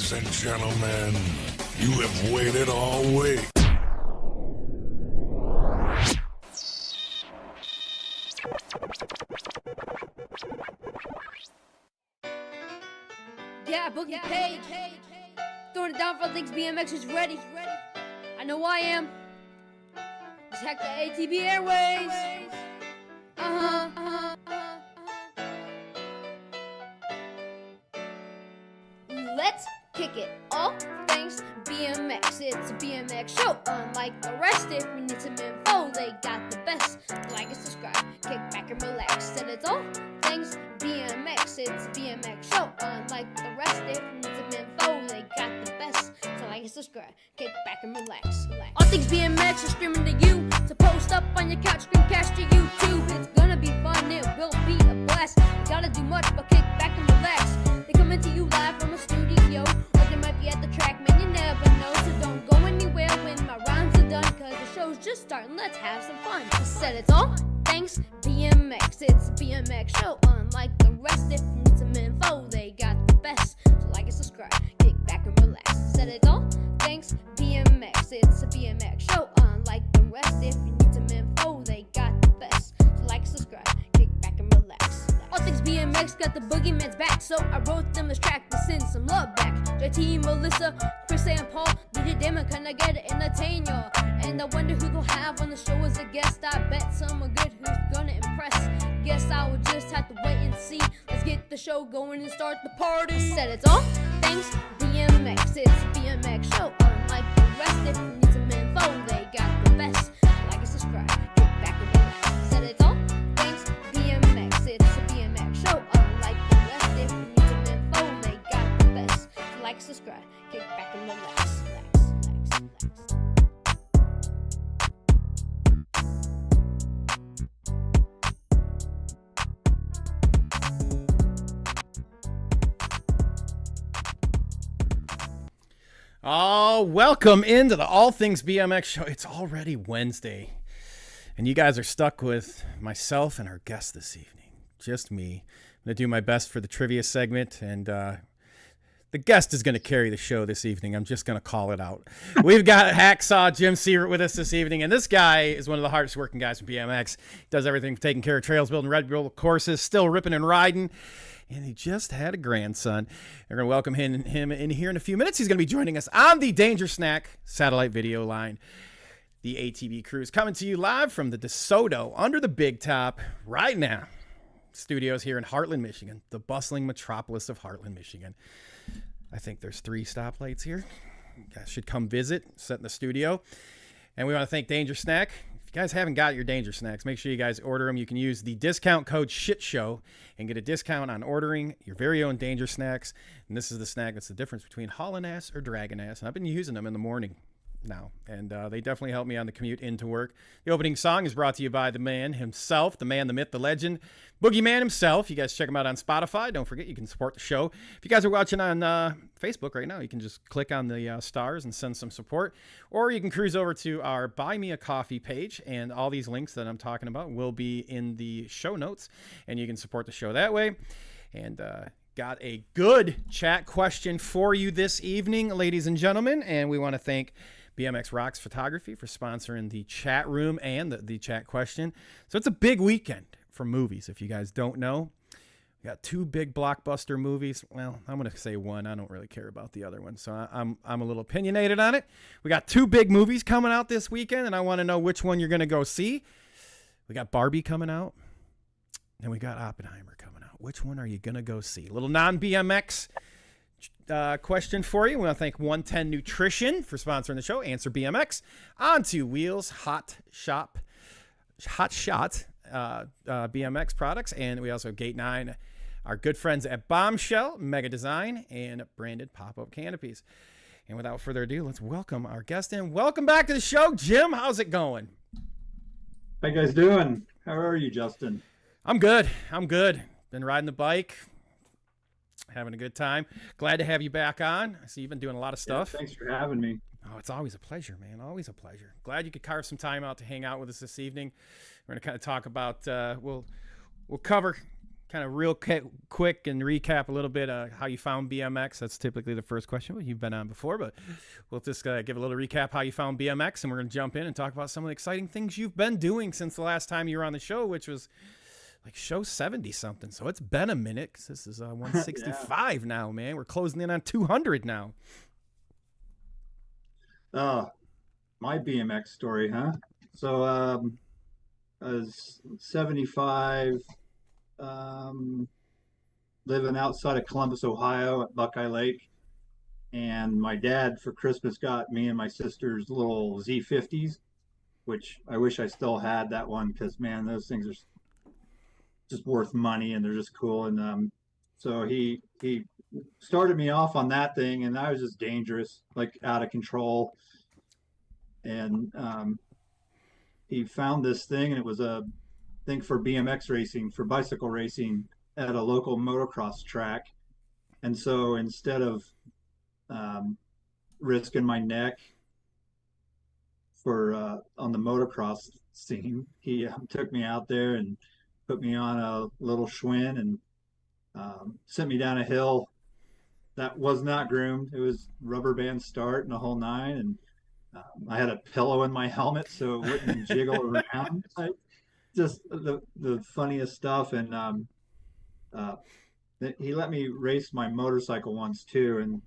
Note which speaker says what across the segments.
Speaker 1: Ladies and gentlemen, you have waited all week.
Speaker 2: Yeah, Boogie Page. Throwing it down for Links BMX is ready. I know I am. Just hack the ATB Airways. Let's kick it. All things BMX. It's a BMX show. Unlike the rest, if we need some info, they got the best. Like and subscribe, kick back and relax. And it's all things BMX. It's a BMX show. Unlike the rest, if we need some info, they got the best. So like and subscribe, kick back and relax. All things BMX are streaming to you. So post up on your couch, screencast to YouTube. It's gonna be fun, it will be a blast. You gotta do much but kick back and relax. They coming to you live from a studio, or they might be at the track, man, you never know. So don't go anywhere when my rhymes are done, cause the show's just starting, let's have some fun. I said it's all thanks BMX, it's a BMX show. Unlike the rest, if you need some info, they got the best. So like and subscribe, kick back and relax. I said it's all thanks BMX, it's a BMX show. Unlike the rest, if you need some info, they got the best. So like and subscribe, kick back and relax. All things BMX got the boogeyman's back, so I wrote them this track to send some love back. JT, Melissa, Chris and Paul, DJ Damon, can I get it entertain y'all? And I wonder who they'll have on the show as a guest. I bet someone good who's gonna impress. Guess I would just have to wait and see. Let's get the show going and start the party. Said it's all thanks BMX, it's a BMX show. Unlike the rest, if you need some info, they got the best. Like and subscribe, kick back and relax. Said it's all thanks BMX, it's a BMX show. Unlike the rest, if you need some info, they got the best. So like and subscribe, kick back and relax.
Speaker 3: Oh, welcome into the All Things BMX show. It's already Wednesday, and you guys are stuck with myself and our guest this evening. Just me. I'm going to do my best for the trivia segment, and the guest is going to carry the show this evening. I'm just going to call it out. We've got Hacksaw Jim Severt with us this evening, and this guy is one of the hardest working guys from BMX. He does everything from taking care of trails, building red bull courses, still ripping and riding. And he just had a grandson. We're going to welcome him in here in a few minutes. He's going to be joining us on the Danger Snack satellite video line. The ATV crew is coming to you live from the DeSoto under the big top right now. Studios here in Heartland, Michigan, the bustling metropolis of Heartland, Michigan. I think there's 3 stoplights here. You guys should come visit, sit in the studio. And we want to thank Danger Snack. If you guys haven't got your Danger Snacks, make sure you guys order them. You can use the discount code SHITSHOW and get a discount on ordering your very own Danger Snacks. And this is the snack that's the difference between hauling ass or dragging ass. And I've been using them in the morning now, and they definitely help me on the commute into work. The opening song is brought to you by the man himself, the man, the myth, the legend, Boogeyman himself. You guys check him out on Spotify. Don't forget, you can support the show. If you guys are watching on Facebook right now, you can just click on the stars and send some support, or you can cruise over to our Buy Me a Coffee page, and all these links that I'm talking about will be in the show notes, and you can support the show that way. And got a good chat question for you this evening, ladies and gentlemen, and we want to thank BMX Rocks Photography for sponsoring the chat room and the chat question. So it's a big weekend for movies, if you guys don't know. We got 2 big blockbuster movies. Well, I'm going to say one. I don't really care about the other one, so I'm a little opinionated on it. We got 2 big movies coming out this weekend, and I want to know which one you're going to go see. We got Barbie coming out, and we got Oppenheimer coming out. Which one are you going to go see? A little non-BMX question for you. We want to thank 110 Nutrition for sponsoring the show. Answer BMX. Onto Wheels Hot Shot BMX products, and we also have Gate 9, our good friends at Bombshell, Mega Design, and branded pop-up canopies. And without further ado, let's welcome our guest in. Welcome back to the show, Jim. How's it going?
Speaker 4: How you guys doing? How are you, Justin?
Speaker 3: I'm good. Been riding the bike, having a good time. Glad to have you back on. I see you've been doing a lot of stuff.
Speaker 4: Yeah, thanks for having me.
Speaker 3: Oh, it's always a pleasure, man. Always a pleasure. Glad you could carve some time out to hang out with us this evening. We're going to kind of talk about, we'll cover kind of real quick and recap a little bit how you found BMX. That's typically the first question. Well, you've been on before, but we'll just give a little recap how you found BMX, and we're going to jump in and talk about some of the exciting things you've been doing since the last time you were on the show, which was like show 70 something. So it's been a minute, 'cause this is 165 now, man. We're closing in on 200 now.
Speaker 4: My BMX story, huh? So I was 75, living outside of Columbus, Ohio at Buckeye Lake. And my dad for Christmas got me and my sister's little Z50s, which I wish I still had that one because, man, those things are just worth money and they're just cool. And so he started me off on that thing, and I was just dangerous, like out of control. And he found this thing, and it was a thing for BMX racing, for bicycle racing at a local motocross track. And so instead of risking my neck for on the motocross scene, he took me out there and put me on a little Schwinn and sent me down a hill that was not groomed. It was rubber band start and the whole nine. And I had a pillow in my helmet so it wouldn't jiggle around. Just the funniest stuff. And he let me race my motorcycle once too. And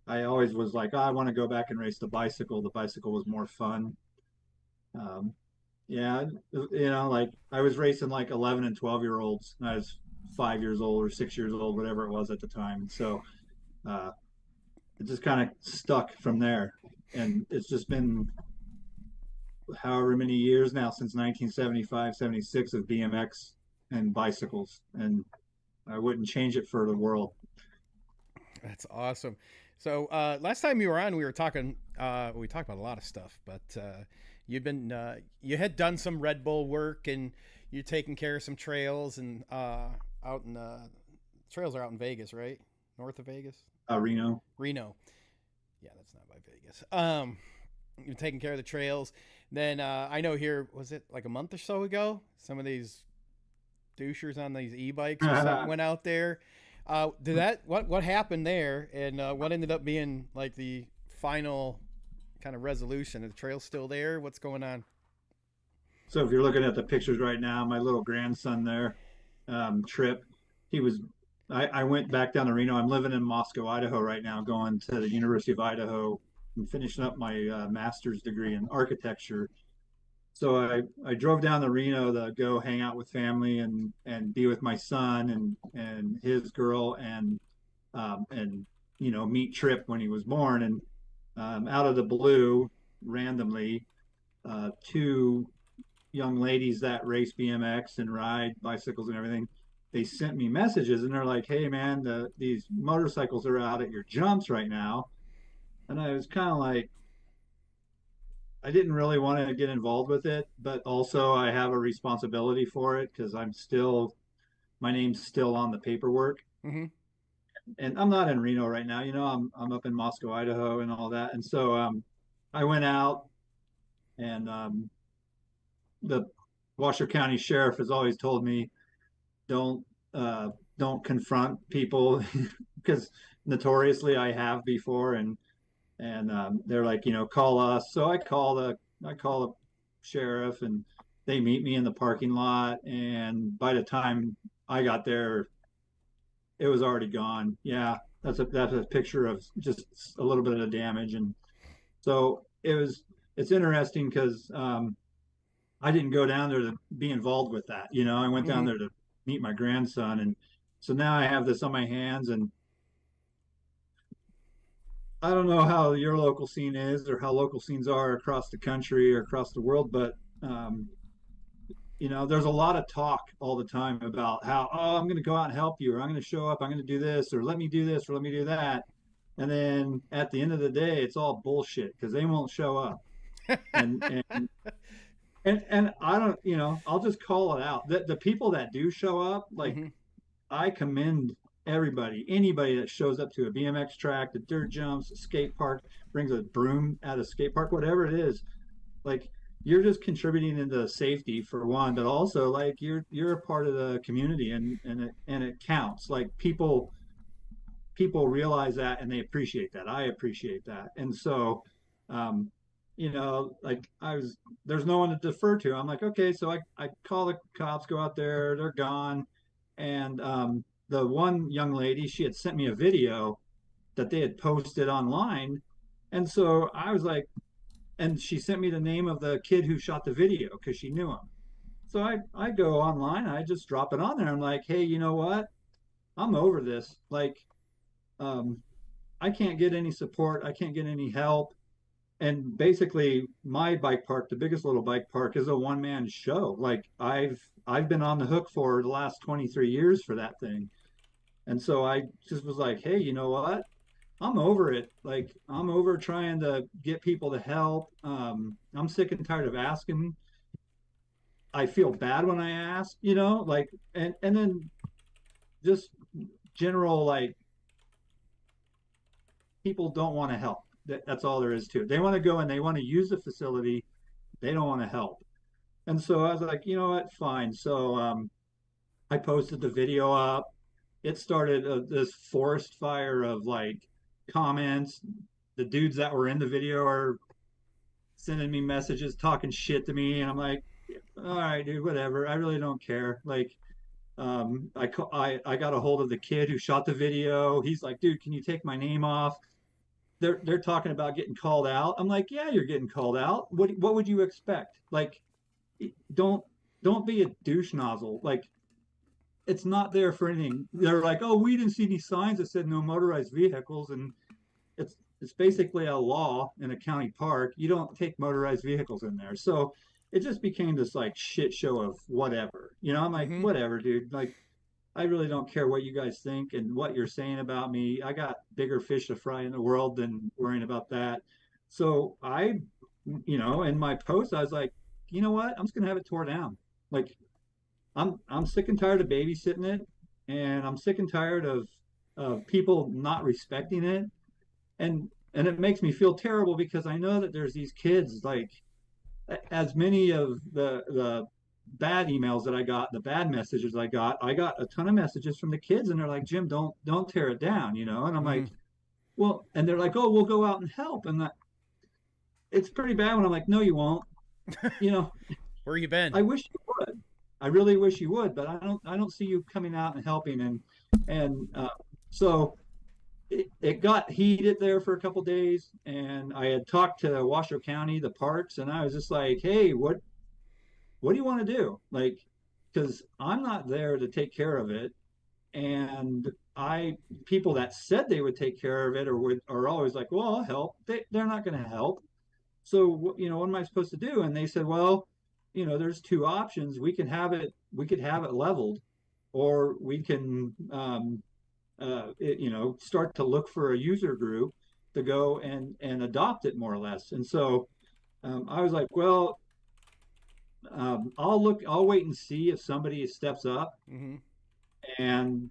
Speaker 4: I always was like, oh, I want to go back and race the bicycle. The bicycle was more fun. Yeah, like I was racing like 11 and 12-year-olds. And I was 5 years old or 6 years old, whatever it was at the time. And so it just kind of stuck from there. And it's just been however many years now since 1975, 76 of BMX and bicycles. And I wouldn't change it for the world.
Speaker 3: That's awesome. So last time you were on, we were talking. We talked about a lot of stuff, but you had done some Red Bull work, and you're taking care of some trails, and out in trails are out in Vegas, right? North of Vegas.
Speaker 4: Reno.
Speaker 3: Yeah, that's not by Vegas. You're taking care of the trails. Then I know here, was it like a month or so ago? Some of these douchers on these e-bikes or something went out there. What happened there, and what ended up being like the final kind of resolution? Are the trail's still there? What's going on?
Speaker 4: So if you're looking at the pictures right now, my little grandson there, Trip, I went back down to Reno. I'm living in Moscow, Idaho right now, going to the University of Idaho and finishing up my master's degree in architecture. So I drove down to Reno to go hang out with family and be with my son and his girl and meet Trip when he was born. And out of the blue, randomly, two young ladies that race BMX and ride bicycles and everything, they sent me messages, and they're like, hey man, these motorcycles are out at your jumps right now. And I was kind of like, I didn't really want to get involved with it, but also I have a responsibility for it because my name's still on the paperwork.
Speaker 3: Mm-hmm.
Speaker 4: And I'm not in Reno right now. I'm up in Moscow, Idaho, and all that. And so I went out, and the Washoe County Sheriff has always told me, don't confront people because notoriously I have before, and they're like, call us. So I call the sheriff, and they meet me in the parking lot. And by the time I got there, it was already gone. Yeah, that's a picture of just a little bit of the damage. And so it's interesting because I didn't go down there to be involved with that. I went down there to meet my grandson, and so now I have this on my hands. And I don't know how your local scene is or how local scenes are across the country or across the world, but there's a lot of talk all the time about how, oh, I'm going to go out and help you, or I'm going to show up, I'm going to do this, or let me do this, or let me do that. And then at the end of the day, it's all bullshit because they won't show up. And I don't, I'll just call it out. The people that do show up, like, I commend anybody that shows up to a BMX track, the dirt jumps, a skate park, brings a broom at a skate park, whatever it is. Like, you're just contributing into safety for one, but also like you're a part of the community, and it counts. Like people realize that and they appreciate that. I appreciate that. And so, um, like there's no one to defer to. I'm like, okay, so I call the cops, go out there, they're gone. And the one young lady, she had sent me a video that they had posted online. And so I was like, and she sent me the name of the kid who shot the video because she knew him. So I go online, I just drop it on there. I'm like, hey, you know what? I'm over this. Like, um, I can't get any support. I can't get any help. And basically, my bike park, the biggest little bike park, is a one-man show. Like I've been on the hook for the last 23 years for that thing. And so I just was like, hey, you know what? I'm over it. Like I'm over trying to get people to help. I'm sick and tired of asking. I feel bad when I ask, like and then just general like people don't want to help. That's all there is to it. They want to go and they want to use the facility. They don't want to help. And so I was like, you know what, fine. So I posted the video up. It started this forest fire of like comments. The dudes that were in the video are sending me messages, talking shit to me, and I'm like, all right, dude, whatever. I really don't care. Like, I got a hold of the kid who shot the video. He's like, dude, can you take my name off? They're talking about getting called out. I'm like, yeah, you're getting called out. What would you expect? Like, don't don't be a douche nozzle. Like, it's not there for anything. They're like, oh, we didn't see any signs that said no motorized vehicles, and it's basically a law in a county park. You don't take motorized vehicles in there. So it just became this like shit show of whatever. I'm like,
Speaker 3: Mm-hmm.
Speaker 4: whatever, dude. Like, I really don't care what you guys think and what you're saying about me. I got bigger fish to fry in the world than worrying about that. So in my post, I was like, you know what? I'm just gonna have it tore down. Like, I'm sick and tired of babysitting it, and I'm sick and tired of people not respecting it, and it makes me feel terrible because I know that there's these kids like as many of the bad emails that I got, the bad messages I got a ton of messages from the kids, and they're like, Jim, don't tear it down, And I'm
Speaker 3: Mm-hmm.
Speaker 4: like, well, and they're like, oh, we'll go out and help, and it's pretty bad when I'm like, no, you won't, you know.
Speaker 3: Where you been?
Speaker 4: I wish you would. I really wish you would, but I don't see you coming out and helping, and so it got heated there for a couple of days, and I had talked to Washoe County, the parks, and I was just like, hey, what do you want to do? Like, because I'm not there to take care of it, and people that said they would take care of it are always like, well, I'll help. They're not going to help. So what am I supposed to do? And they said, well, there's two options. We could have it leveled, or we can start to look for a user group to go and adopt it more or less. And so I was like, well, I'll wait and see if somebody steps up.
Speaker 3: Mm-hmm.
Speaker 4: And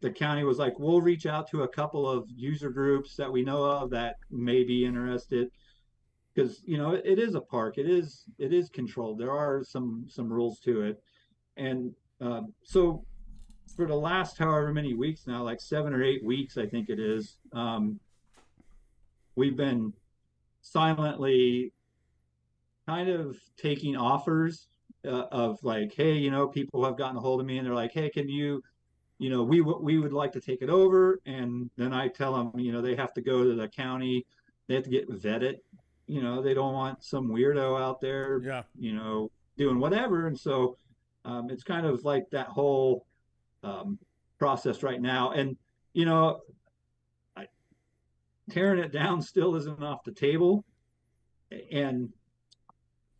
Speaker 4: the county was like, we'll reach out to a couple of user groups that we know of that may be interested, because it is a park. It is controlled. There are some rules to it. And so for the last however many weeks now, like 7 or 8 weeks, I think it is, we've been silently kind of taking offers of like, hey, people have gotten a hold of me and they're like, hey, can you, we would like to take it over. And then I tell them, they have to go to the county, they have to get vetted. They don't want some weirdo out there,
Speaker 3: Yeah.
Speaker 4: doing whatever. And so it's kind of like that whole um, process right now. And, I, tearing it down still isn't off the table. And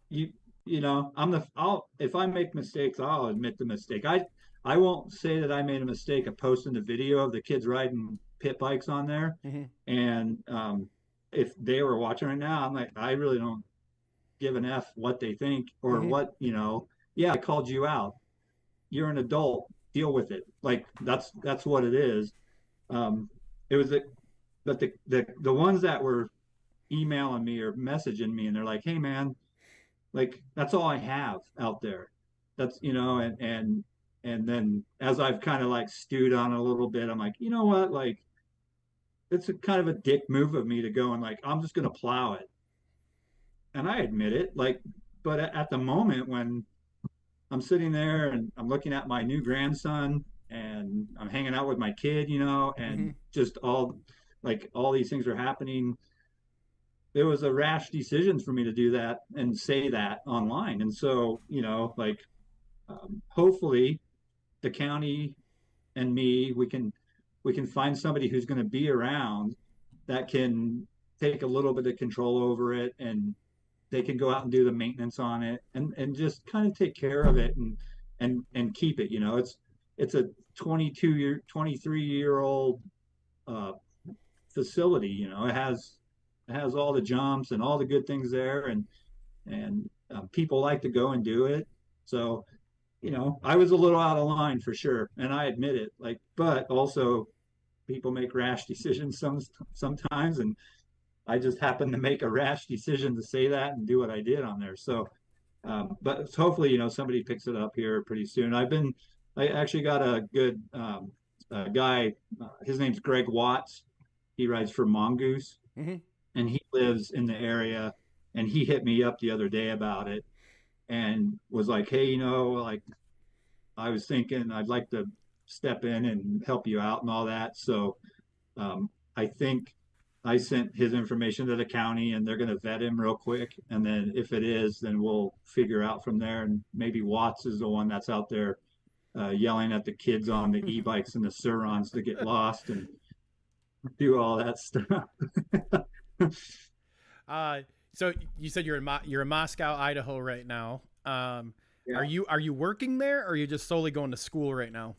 Speaker 4: you I'll if I make mistakes, I'll admit the mistake. I won't say that I made a mistake of posting the video of the kids riding pit bikes on there.
Speaker 3: Mm-hmm.
Speaker 4: And if they were watching right now, I'm like, I really don't give an F what they think or
Speaker 3: Mm-hmm.
Speaker 4: what, yeah, I called you out. You're an adult, deal with it. Like that's what it is. um it was but the ones that were emailing me or messaging me and they're like, hey man, like that's all I have out there. That's and then as I've kind of like stewed on it a little bit, I'm like, you know what, like it's a kind of a dick move of me to go and like I'm just gonna plow it, and I admit it, like, but at the moment when I'm sitting there and I'm looking at my new grandson and I'm hanging out with my kid, and
Speaker 3: Mm-hmm.
Speaker 4: just all these things are happening. It was a rash decision for me to do that and say that online. And so, like hopefully the county and me, we can find somebody who's going to be around that can take a little bit of control over it, and they can go out and do the maintenance on it and just kind of take care of it and keep it. It's a 23-year-old uh, facility. It has all the jumps and all the good things there, and people like to go and do it. So I was a little out of line for sure, and I admit it. Like, but also people make rash decisions sometimes, and I just happened to make a rash decision to say that and do what I did on there. So, but hopefully, somebody picks it up here pretty soon. I actually got a good guy. His name's Greg Watts. He rides for Mongoose,
Speaker 3: Mm-hmm.
Speaker 4: and he lives in the area. And he hit me up the other day about it and was like, "Hey, like I was thinking I'd like to step in and help you out and all that." So I think I sent his information to the county and they're going to vet him real quick. And then if it is, then we'll figure out from there. And maybe Watts is the one that's out there yelling at the kids on the e-bikes and the Surons to get lost and do all that stuff.
Speaker 3: Uh, so you said you're in Moscow, Idaho right now. Are
Speaker 4: Yeah.
Speaker 3: you working there, or are you just solely going to school right now?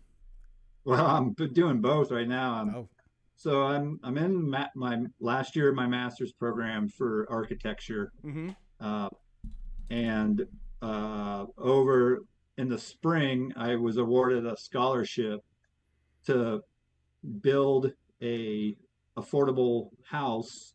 Speaker 4: Well, I'm doing both right now.
Speaker 3: Oh.
Speaker 4: So I'm in my last year of my master's program for architecture.
Speaker 3: Mm-hmm.
Speaker 4: Uh, and over in the spring, I was awarded a scholarship to build a affordable house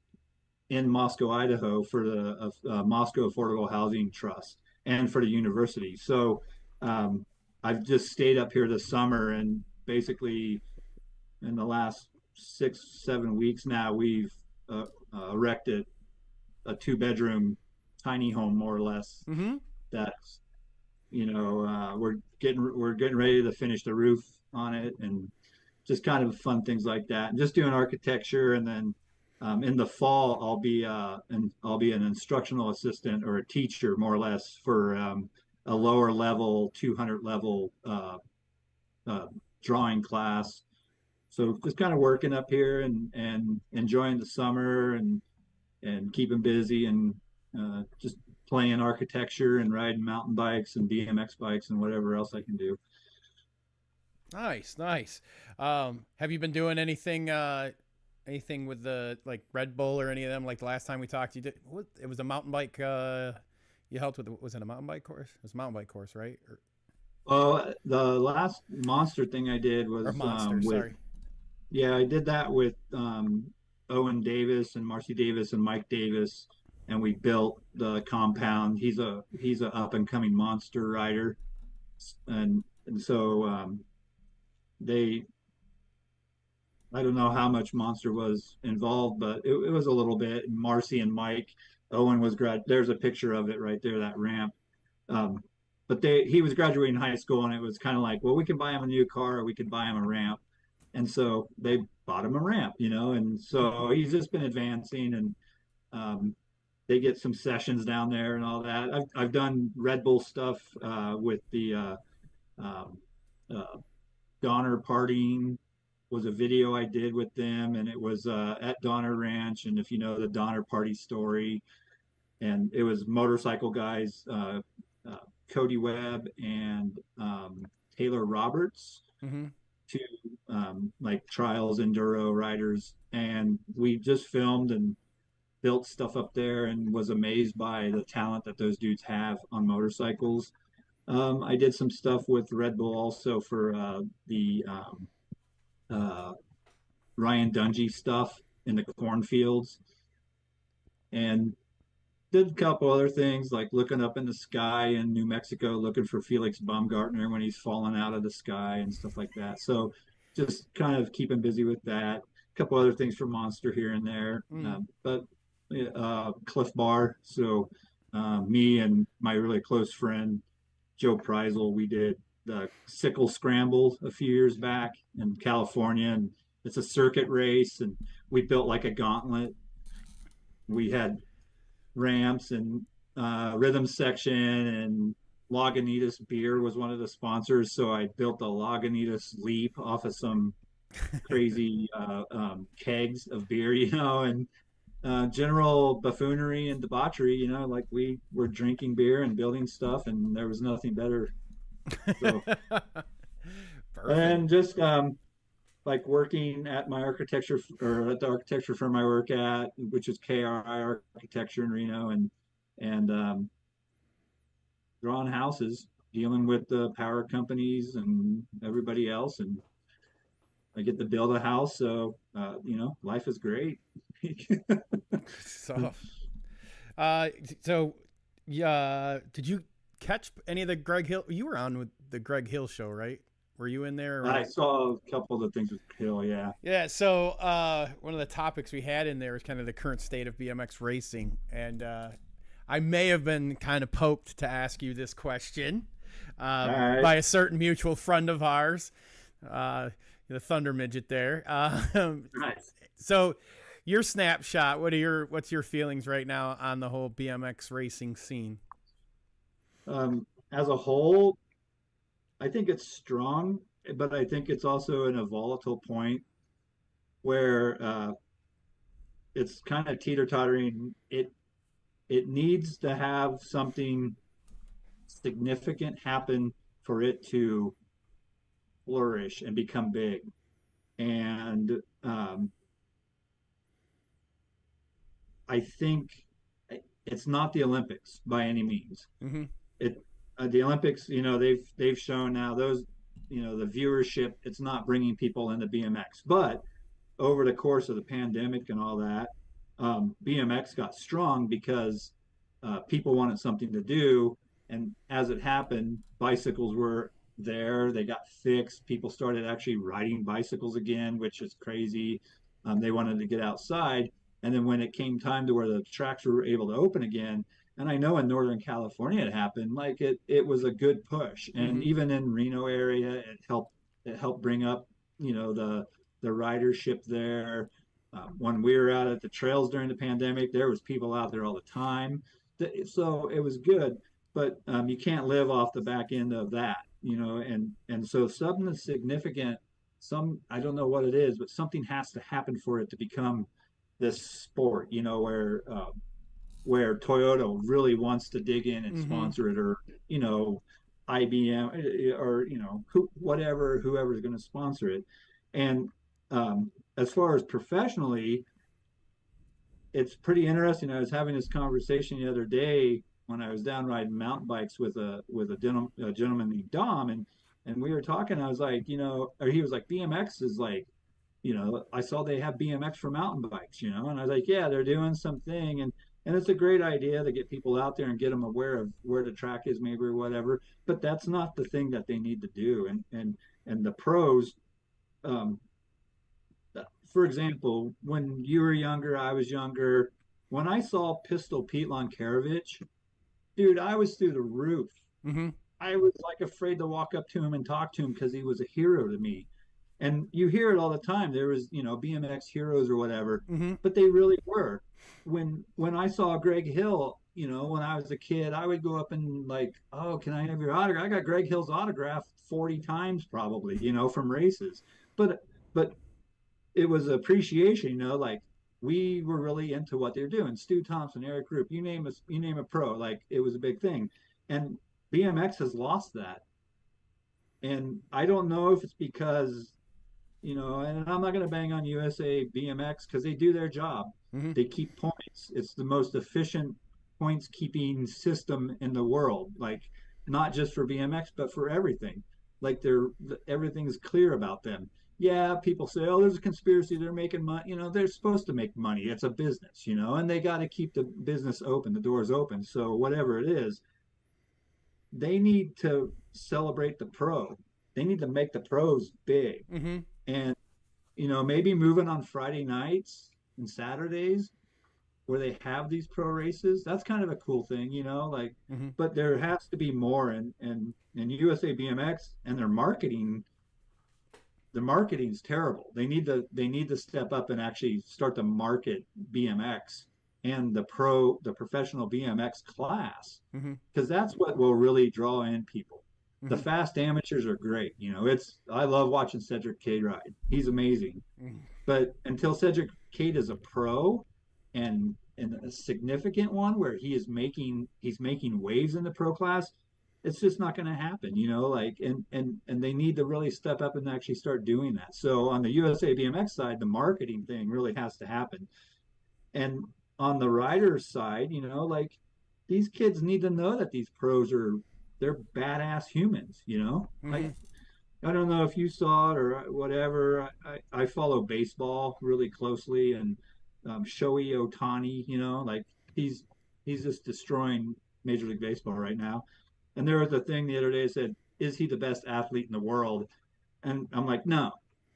Speaker 4: in Moscow, Idaho, for the Moscow Affordable Housing Trust and for the university. So I've just stayed up here this summer, and basically in the last 6, 7 weeks now, we've erected a two-bedroom tiny home, more or less.
Speaker 3: Mm-hmm.
Speaker 4: That's we're getting ready to finish the roof on it, and just kind of fun things like that, and just doing architecture. And then in the fall, I'll be an instructional assistant or a teacher, more or less, for a lower level, 200 level uh, drawing class. So just kind of working up here and enjoying the summer and keeping busy, and just playing architecture and riding mountain bikes and BMX bikes and whatever else I can do.
Speaker 3: Nice, nice. Have you been doing anything with the like Red Bull or any of them? Like the last time we talked, you did what? It was a mountain bike. You helped with. Was it a mountain bike course? It was a mountain bike course, right?
Speaker 4: Well, the last monster thing I did
Speaker 3: Or
Speaker 4: was
Speaker 3: monster?
Speaker 4: with,
Speaker 3: Sorry.
Speaker 4: yeah, I did that with Owen Davis and Marcy Davis and Mike Davis, and we built the compound. He's a up and coming monster rider, and so they I don't know how much Monster was involved, but it was a little bit. And Marcy and Mike, Owen was There's a picture of it right there, that ramp. Um, but he was graduating high school, and it was kind of like, well, we can buy him a new car, or we could buy him a ramp. And so they bought him a ramp, and so he's just been advancing, and um, they get some sessions down there and all that. I've done Red Bull stuff with the um, uh, Donner Partying was a video I did with them, and it was at Donner Ranch. And if you know the Donner Party story, and it was motorcycle guys, uh, Cody Webb and Taylor Roberts,
Speaker 3: Mm-hmm.
Speaker 4: two like trials enduro riders, and we just filmed and built stuff up there, and was amazed by the talent that those dudes have on motorcycles. I did some stuff with Red Bull also for the uh, Ryan Dungey stuff in the cornfields, and did a couple other things like looking up in the sky in New Mexico, looking for Felix Baumgartner when he's falling out of the sky and stuff like that. So just kind of keeping busy with that. A couple other things for Monster here and there, but Cliff Bar. So me and my really close friend Joe Preisel, we did the Sickle Scramble a few years back in California, and it's a circuit race, and we built like a gauntlet. We had ramps and rhythm section, and Lagunitas beer was one of the sponsors, so I built a Lagunitas leap off of some crazy kegs of beer, and general buffoonery and debauchery, like we were drinking beer and building stuff, and there was nothing better. So, and just like working at my architecture or at the architecture firm I work at, which is KRI Architecture in Reno, and drawing houses, dealing with the power companies and everybody else, and I get to build a house, so life is great.
Speaker 3: So yeah, did you catch any of the Greg Hill? You were on with the Greg Hill show, right? Were you in there? Or...
Speaker 4: I saw a couple of the things with Hill, yeah.
Speaker 3: Yeah, so one of the topics we had in there was kind of the current state of BMX racing, and I may have been kind of poked to ask you this question by a certain mutual friend of ours, the Thunder Midget there.
Speaker 4: Nice.
Speaker 3: So your snapshot, what's your feelings right now on the whole BMX racing scene?
Speaker 4: As a whole, I think it's strong, but I think it's also in a volatile point where it's kind of teeter-tottering. It needs to have something significant happen for it to flourish and become big. And I think it's not the Olympics by any means.
Speaker 3: Mm-hmm.
Speaker 4: The Olympics, they've shown now those, the viewership, it's not bringing people into BMX. But over the course of the pandemic and all that, BMX got strong because people wanted something to do. And as it happened, bicycles were there. They got fixed. People started actually riding bicycles again, which is crazy. They wanted to get outside. And then when it came time to where the tracks were able to open again, and I know in Northern California it happened, like it was a good push. And even in Reno area, it helped bring up, the ridership there. When we were out at the trails during the pandemic, there was people out there all the time. So it was good, but you can't live off the back end of that, and so something significant, I don't know what it is, but something has to happen for it to become this sport, where Toyota really wants to dig in and sponsor it, or IBM, or whoever's going to sponsor it. And as far as professionally, it's pretty interesting. I was having this conversation the other day when I was down riding mountain bikes with a gentleman named Dom, and we were talking. I was like, or he was like, BMX is like, I saw they have BMX for mountain bikes, and I was like, yeah, they're doing something, and it's a great idea to get people out there and get them aware of where the track is, maybe, or whatever. But that's not the thing that they need to do. And the pros, for example, when you were younger, I was younger. When I saw Pistol Pete Lonkarovich, dude, I was through the roof.
Speaker 3: Mm-hmm.
Speaker 4: I was like afraid to walk up to him and talk to him because he was a hero to me. And you hear it all the time. There was, BMX heroes or whatever, but they really were. When I saw Greg Hill, when I was a kid, I would go up and like, oh, can I have your autograph? I got Greg Hill's autograph 40 times probably, from races. But it was appreciation, like we were really into what they're doing. Stu Thompson, Eric Roop, you name a pro, like it was a big thing. And BMX has lost that. And I don't know if it's because, and I'm not going to bang on USA BMX because they do their job. They keep points. It's the most efficient points keeping system in the world, like not just for BMX, but for everything. Like everything's clear about them. yeah, people say, oh, there's a conspiracy. They're making money. You know, they're supposed to make money. It's a business, you know, and they got to keep the business open, the doors open. So whatever it is, they need to celebrate the pro. They need to make the pros big.
Speaker 3: Mm-hmm.
Speaker 4: And, you know, maybe moving on Friday nights and Saturdays where they have these pro races. That's kind of a cool thing, you know, like,
Speaker 3: Mm-hmm.
Speaker 4: but there has to be more. And USA BMX and their marketing, the marketing's terrible. They need to step up and actually start to market BMX and the professional BMX class,
Speaker 3: Mm-hmm.
Speaker 4: because that's what will really draw in people. The
Speaker 3: Mm-hmm.
Speaker 4: fast amateurs are great. You know, I love watching Cedric Cade ride. He's amazing.
Speaker 3: Mm-hmm.
Speaker 4: But until Cedric Cade is a pro and a significant one where he's making waves in the pro class, it's just not going to happen, you know, like and they need to really step up and actually start doing that. So on the USA BMX side, the marketing thing really has to happen. And on the riders side, you know, like these kids need to know that these pros are they're badass humans, you know?
Speaker 3: Mm-hmm.
Speaker 4: Like I don't know if you saw it or whatever. I follow baseball really closely, and Shohei Ohtani, you know, like he's he's just destroying Major League Baseball right now. And there was a thing the other day that said, "Is he the best athlete in the world?" And I'm like, no,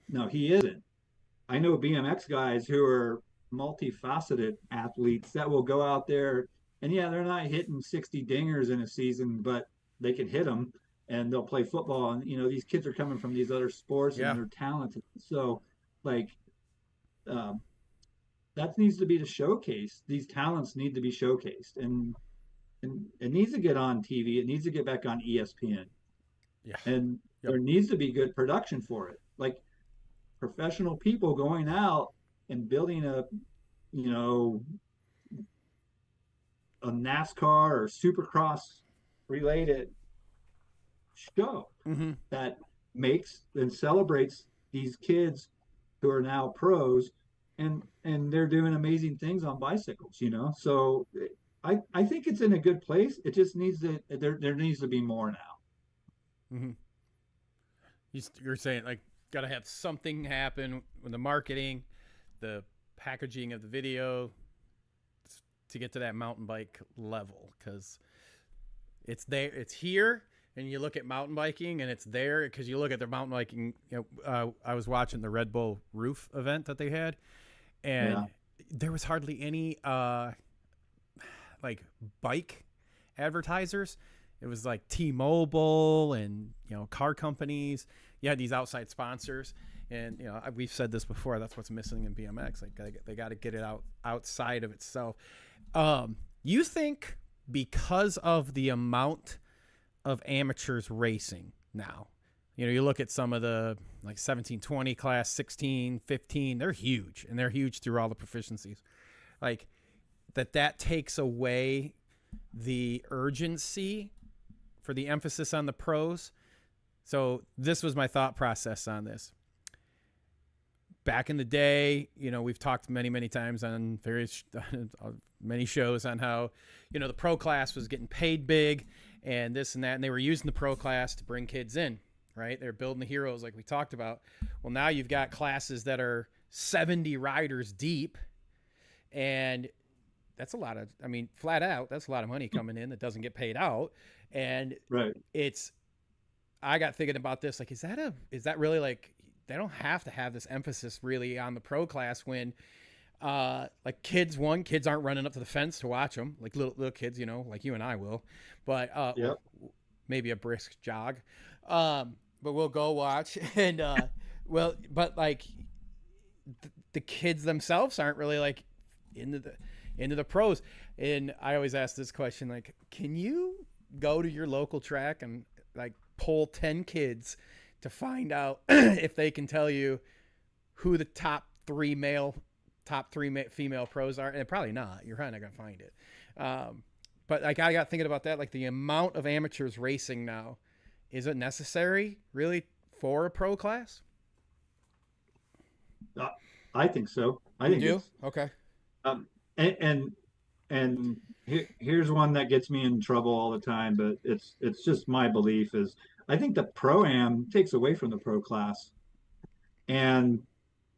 Speaker 4: no, he isn't. I know BMX guys who are multifaceted athletes that will go out there and yeah, they're not hitting 60 dingers in a season, but they can hit them and they'll play football. And you know, these kids are coming from these other sports and
Speaker 3: Yeah.
Speaker 4: they're talented. So, like, um, that needs to be the showcase. These talents need to be showcased, and it needs to get on TV. It needs to get back on ESPN,
Speaker 3: Yeah.
Speaker 4: and
Speaker 3: Yep.
Speaker 4: there needs to be good production for it. Like professional people going out and building you know, a NASCAR or Supercross related show
Speaker 3: Mm-hmm.
Speaker 4: that makes and celebrates these kids who are now pros, and they're doing amazing things on bicycles, you know. So I think it's in a good place. It just needs to there needs to be more now.
Speaker 3: Mm-hmm. You're saying like got to have something happen with the marketing, the packaging of the video to get to that mountain bike level, because it's there, it's here, and you look at mountain biking and it's there because you look at their mountain biking. You know, I was watching the Red Bull Roof event that they had, and
Speaker 4: Yeah.
Speaker 3: there was hardly any like bike advertisers. It was like T-Mobile and, you know, car companies. You had these outside sponsors, and you know, we've said this before. That's what's missing in BMX. Like they got to get it outside of itself. You think because of the amount of amateurs racing now, you know, you look at some of the like 1720 class, 16, 15, they're huge, and they're huge through all the proficiencies. Like that takes away the urgency for the emphasis on the pros. So this was my thought process on this. Back in the day, you know, we've talked many times on various many shows on how, you know, the pro class was getting paid big and this and that, and they were using the pro class to bring kids in, right? They're building the heroes like we talked about. Well, now you've got classes that are 70 riders deep, and that's a lot of, I mean, flat out, that's a lot of money coming in that doesn't get paid out. And
Speaker 4: Right.
Speaker 3: I got thinking about this, like, is that really, like, they don't have to have this emphasis really on the pro class when, like, kids aren't running up to the fence to watch them, like little kids, you know, like you and I will, but
Speaker 4: Yep.
Speaker 3: maybe a brisk jog, but we'll go watch. And well, but like the kids themselves aren't really like into the pros. And I always ask this question, like, can you go to your local track and like poll 10 kids to find out if they can tell you who the top three female pros are? And probably not. You're probably not gonna find it. But like, I got thinking about that, like the amount of amateurs racing now, is it necessary really for a pro class?
Speaker 4: I think so. I
Speaker 3: You
Speaker 4: think
Speaker 3: do?
Speaker 4: it's
Speaker 3: Okay.
Speaker 4: um, and here's one that gets me in trouble all the time, but it's just my belief is I think the pro am takes away from the pro class. And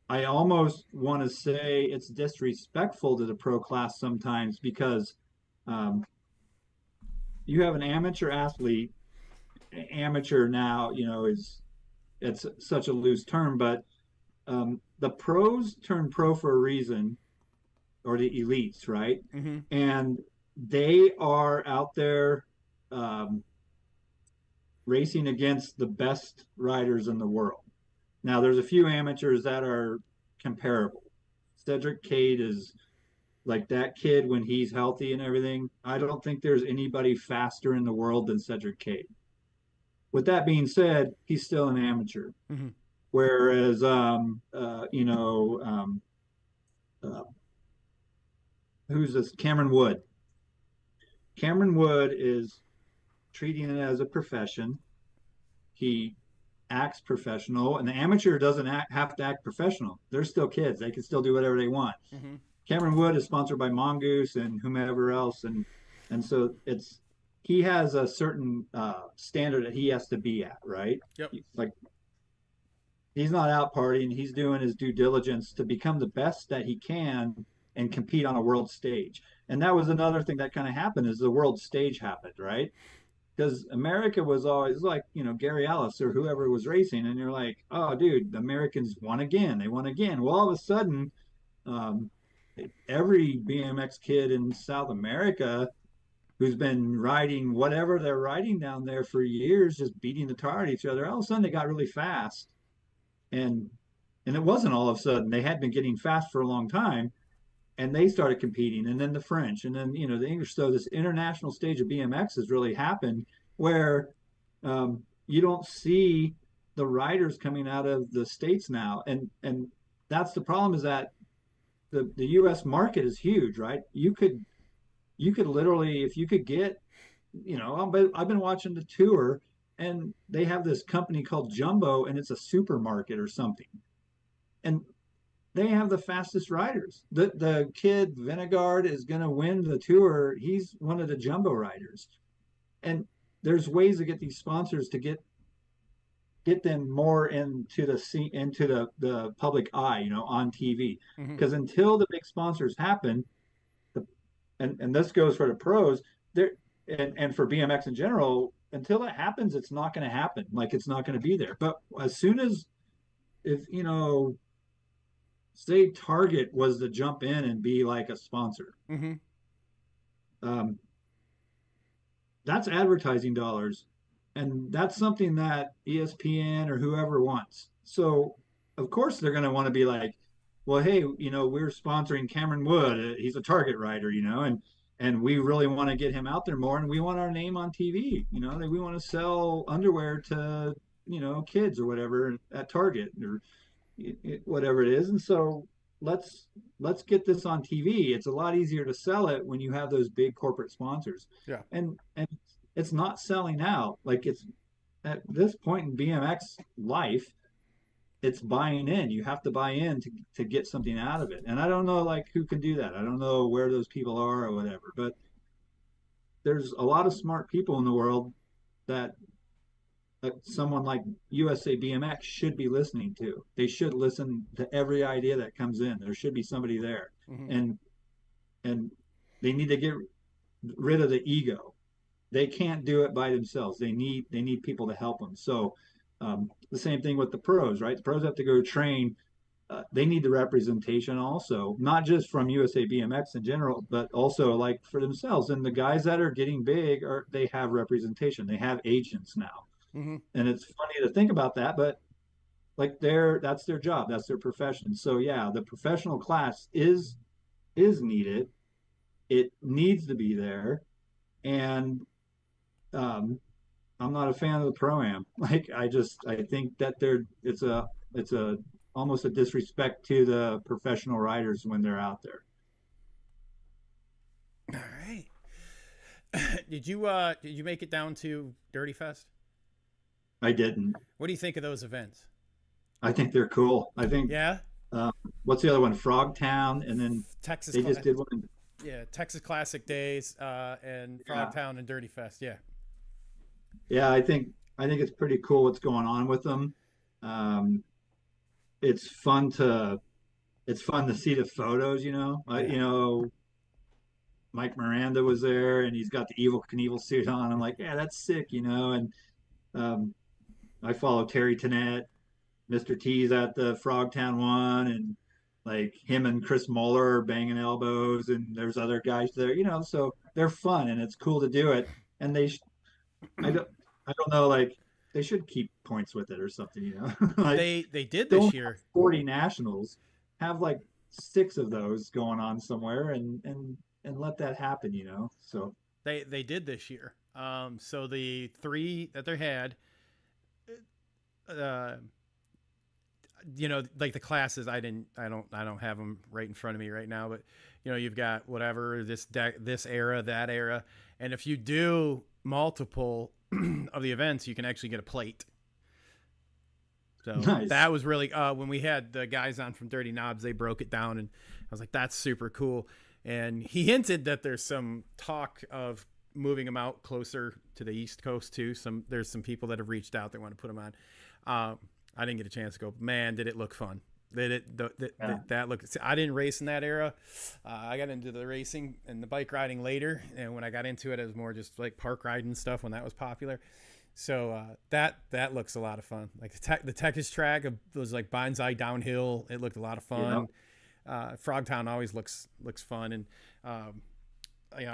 Speaker 4: I almost want to say it's disrespectful to the pro class sometimes because um, you have an amateur athlete. Amateur now, is it's such a loose term, but the pros turn pro for a reason, or the elites, right?
Speaker 3: Mm-hmm.
Speaker 4: And they are out there um, racing against the best riders in the world. Now, there's a few amateurs that are comparable. Cedric Cade is like that kid when he's healthy and everything. I don't think there's anybody faster in the world than Cedric Cade. With that being said, he's still an amateur.
Speaker 3: Mm-hmm.
Speaker 4: Whereas, uh, who's this? Cameron Wood. Cameron Wood is treating it as a profession. He acts professional, and the amateur doesn't have to act professional. They're still kids; they can still do whatever they want.
Speaker 3: Mm-hmm.
Speaker 4: Cameron Wood is sponsored by Mongoose and whomever else, and so he has a certain standard that he has to be at, right?
Speaker 3: Yep.
Speaker 4: Like he's not out partying; he's doing his due diligence to become the best that he can and compete on a world stage. And that was another thing that kind of happened is the world stage happened, right? Because America was always like, Gary Ellis or whoever was racing, and you're like, oh, dude, the Americans won again. They won again. Well, all of a sudden, um, every BMX kid in South America who's been riding whatever they're riding down there for years, just beating the tar at each other, all of a sudden they got really fast. And it wasn't all of a sudden. They had been getting fast for a long time, and they started competing, and then the French, and then the English. So this international stage of BMX has really happened where you don't see the riders coming out of the states now, and that's the problem is that the U.S. market is huge, right? You could literally, if you could get, I've been watching the tour, and they have this company called Jumbo, and it's a supermarket or something, and they have the fastest riders. The kid Vinegard is going to win the tour. He's one of the jumbo riders, and there's ways to get these sponsors to get them more into the public eye, on TV.
Speaker 3: Mm-hmm.
Speaker 4: Because until the big sponsors happen, and this goes for the pros, there and for BMX in general, until it happens, it's not going to happen. Like it's not going to be there. But as soon as if say Target was to jump in and be like a sponsor.
Speaker 3: Mm-hmm.
Speaker 4: Um, that's advertising dollars, and that's something that ESPN or whoever wants. So, of course, they're going to want to be like, well, hey, we're sponsoring Cameron Wood. He's a Target rider, and we really want to get him out there more, and we want our name on TV. We want to sell underwear to kids or whatever at Target or whatever it is. And so let's get this on TV. It's a lot easier to sell it when you have those big corporate sponsors.
Speaker 3: Yeah.
Speaker 4: And it's not selling out. Like it's at this point in BMX life, it's buying in. You have to buy in to get something out of it. And I don't know like who can do that. I don't know where those people are or whatever, but there's a lot of smart people in the world that someone like USA BMX should be listening to. They should listen to every idea that comes in. There should be somebody there,
Speaker 3: Mm-hmm.
Speaker 4: and they need to get rid of the ego. They can't do it by themselves. They need people to help them. So the same thing with the pros, right? The pros have to go train. They need the representation also, not just from USA BMX in general, but also like for themselves. And the guys that are getting big they have representation. They have agents now.
Speaker 3: Mm-hmm.
Speaker 4: And it's funny to think about that, but like that's their job, that's their profession. So yeah, the professional class is needed. It needs to be there. And I'm not a fan of the pro-am. Like I think that it's a almost a disrespect to the professional riders when they're out there.
Speaker 3: All right. Did you make it down to Dirty Fest?
Speaker 4: I didn't.
Speaker 3: What do you think of those events?
Speaker 4: I think they're cool. I think
Speaker 3: Yeah.
Speaker 4: What's the other one? Frogtown, and then
Speaker 3: Texas.
Speaker 4: they just did one.
Speaker 3: Yeah, Texas Classic Days, and Frogtown and Dirty Fest. Yeah.
Speaker 4: Yeah, I think it's pretty cool what's going on with them. it's fun to see the photos,
Speaker 3: Yeah.
Speaker 4: Mike Miranda was there and he's got the Evil Knievel suit on. I'm like, yeah, that's sick. And um, I follow Terry Tennant, Mr. T's at the Frogtown one, and like him and Chris Muller are banging elbows, and there's other guys there. So they're fun and it's cool to do it. And I don't, I don't know, like they should keep points with it or something. Like
Speaker 3: They did
Speaker 4: don't
Speaker 3: this
Speaker 4: have
Speaker 3: year.
Speaker 4: 40 nationals, have like 6 of those going on somewhere, and let that happen. So
Speaker 3: They did this year. So the 3 that they had, uh, like the classes, I don't have them right in front of me right now, but you've got whatever this era, that era, and if you do multiple of the events, you can actually get a plate. So
Speaker 4: nice.
Speaker 3: that was really when we had the guys on from Dirty Knobs, they broke it down, and I was like, that's super cool. And he hinted that there's some talk of moving them out closer to the East Coast too. There's some people that have reached out that want to put them on. I didn't get a chance to go. Man, did it look fun! That looked. I didn't race in that era. I got into the racing and the bike riding later, and when I got into it, it was more just like park riding stuff when that was popular. So that looks a lot of fun. Like the Texas track was like Bind's Eye downhill. It looked a lot of fun. Frogtown always looks fun, and I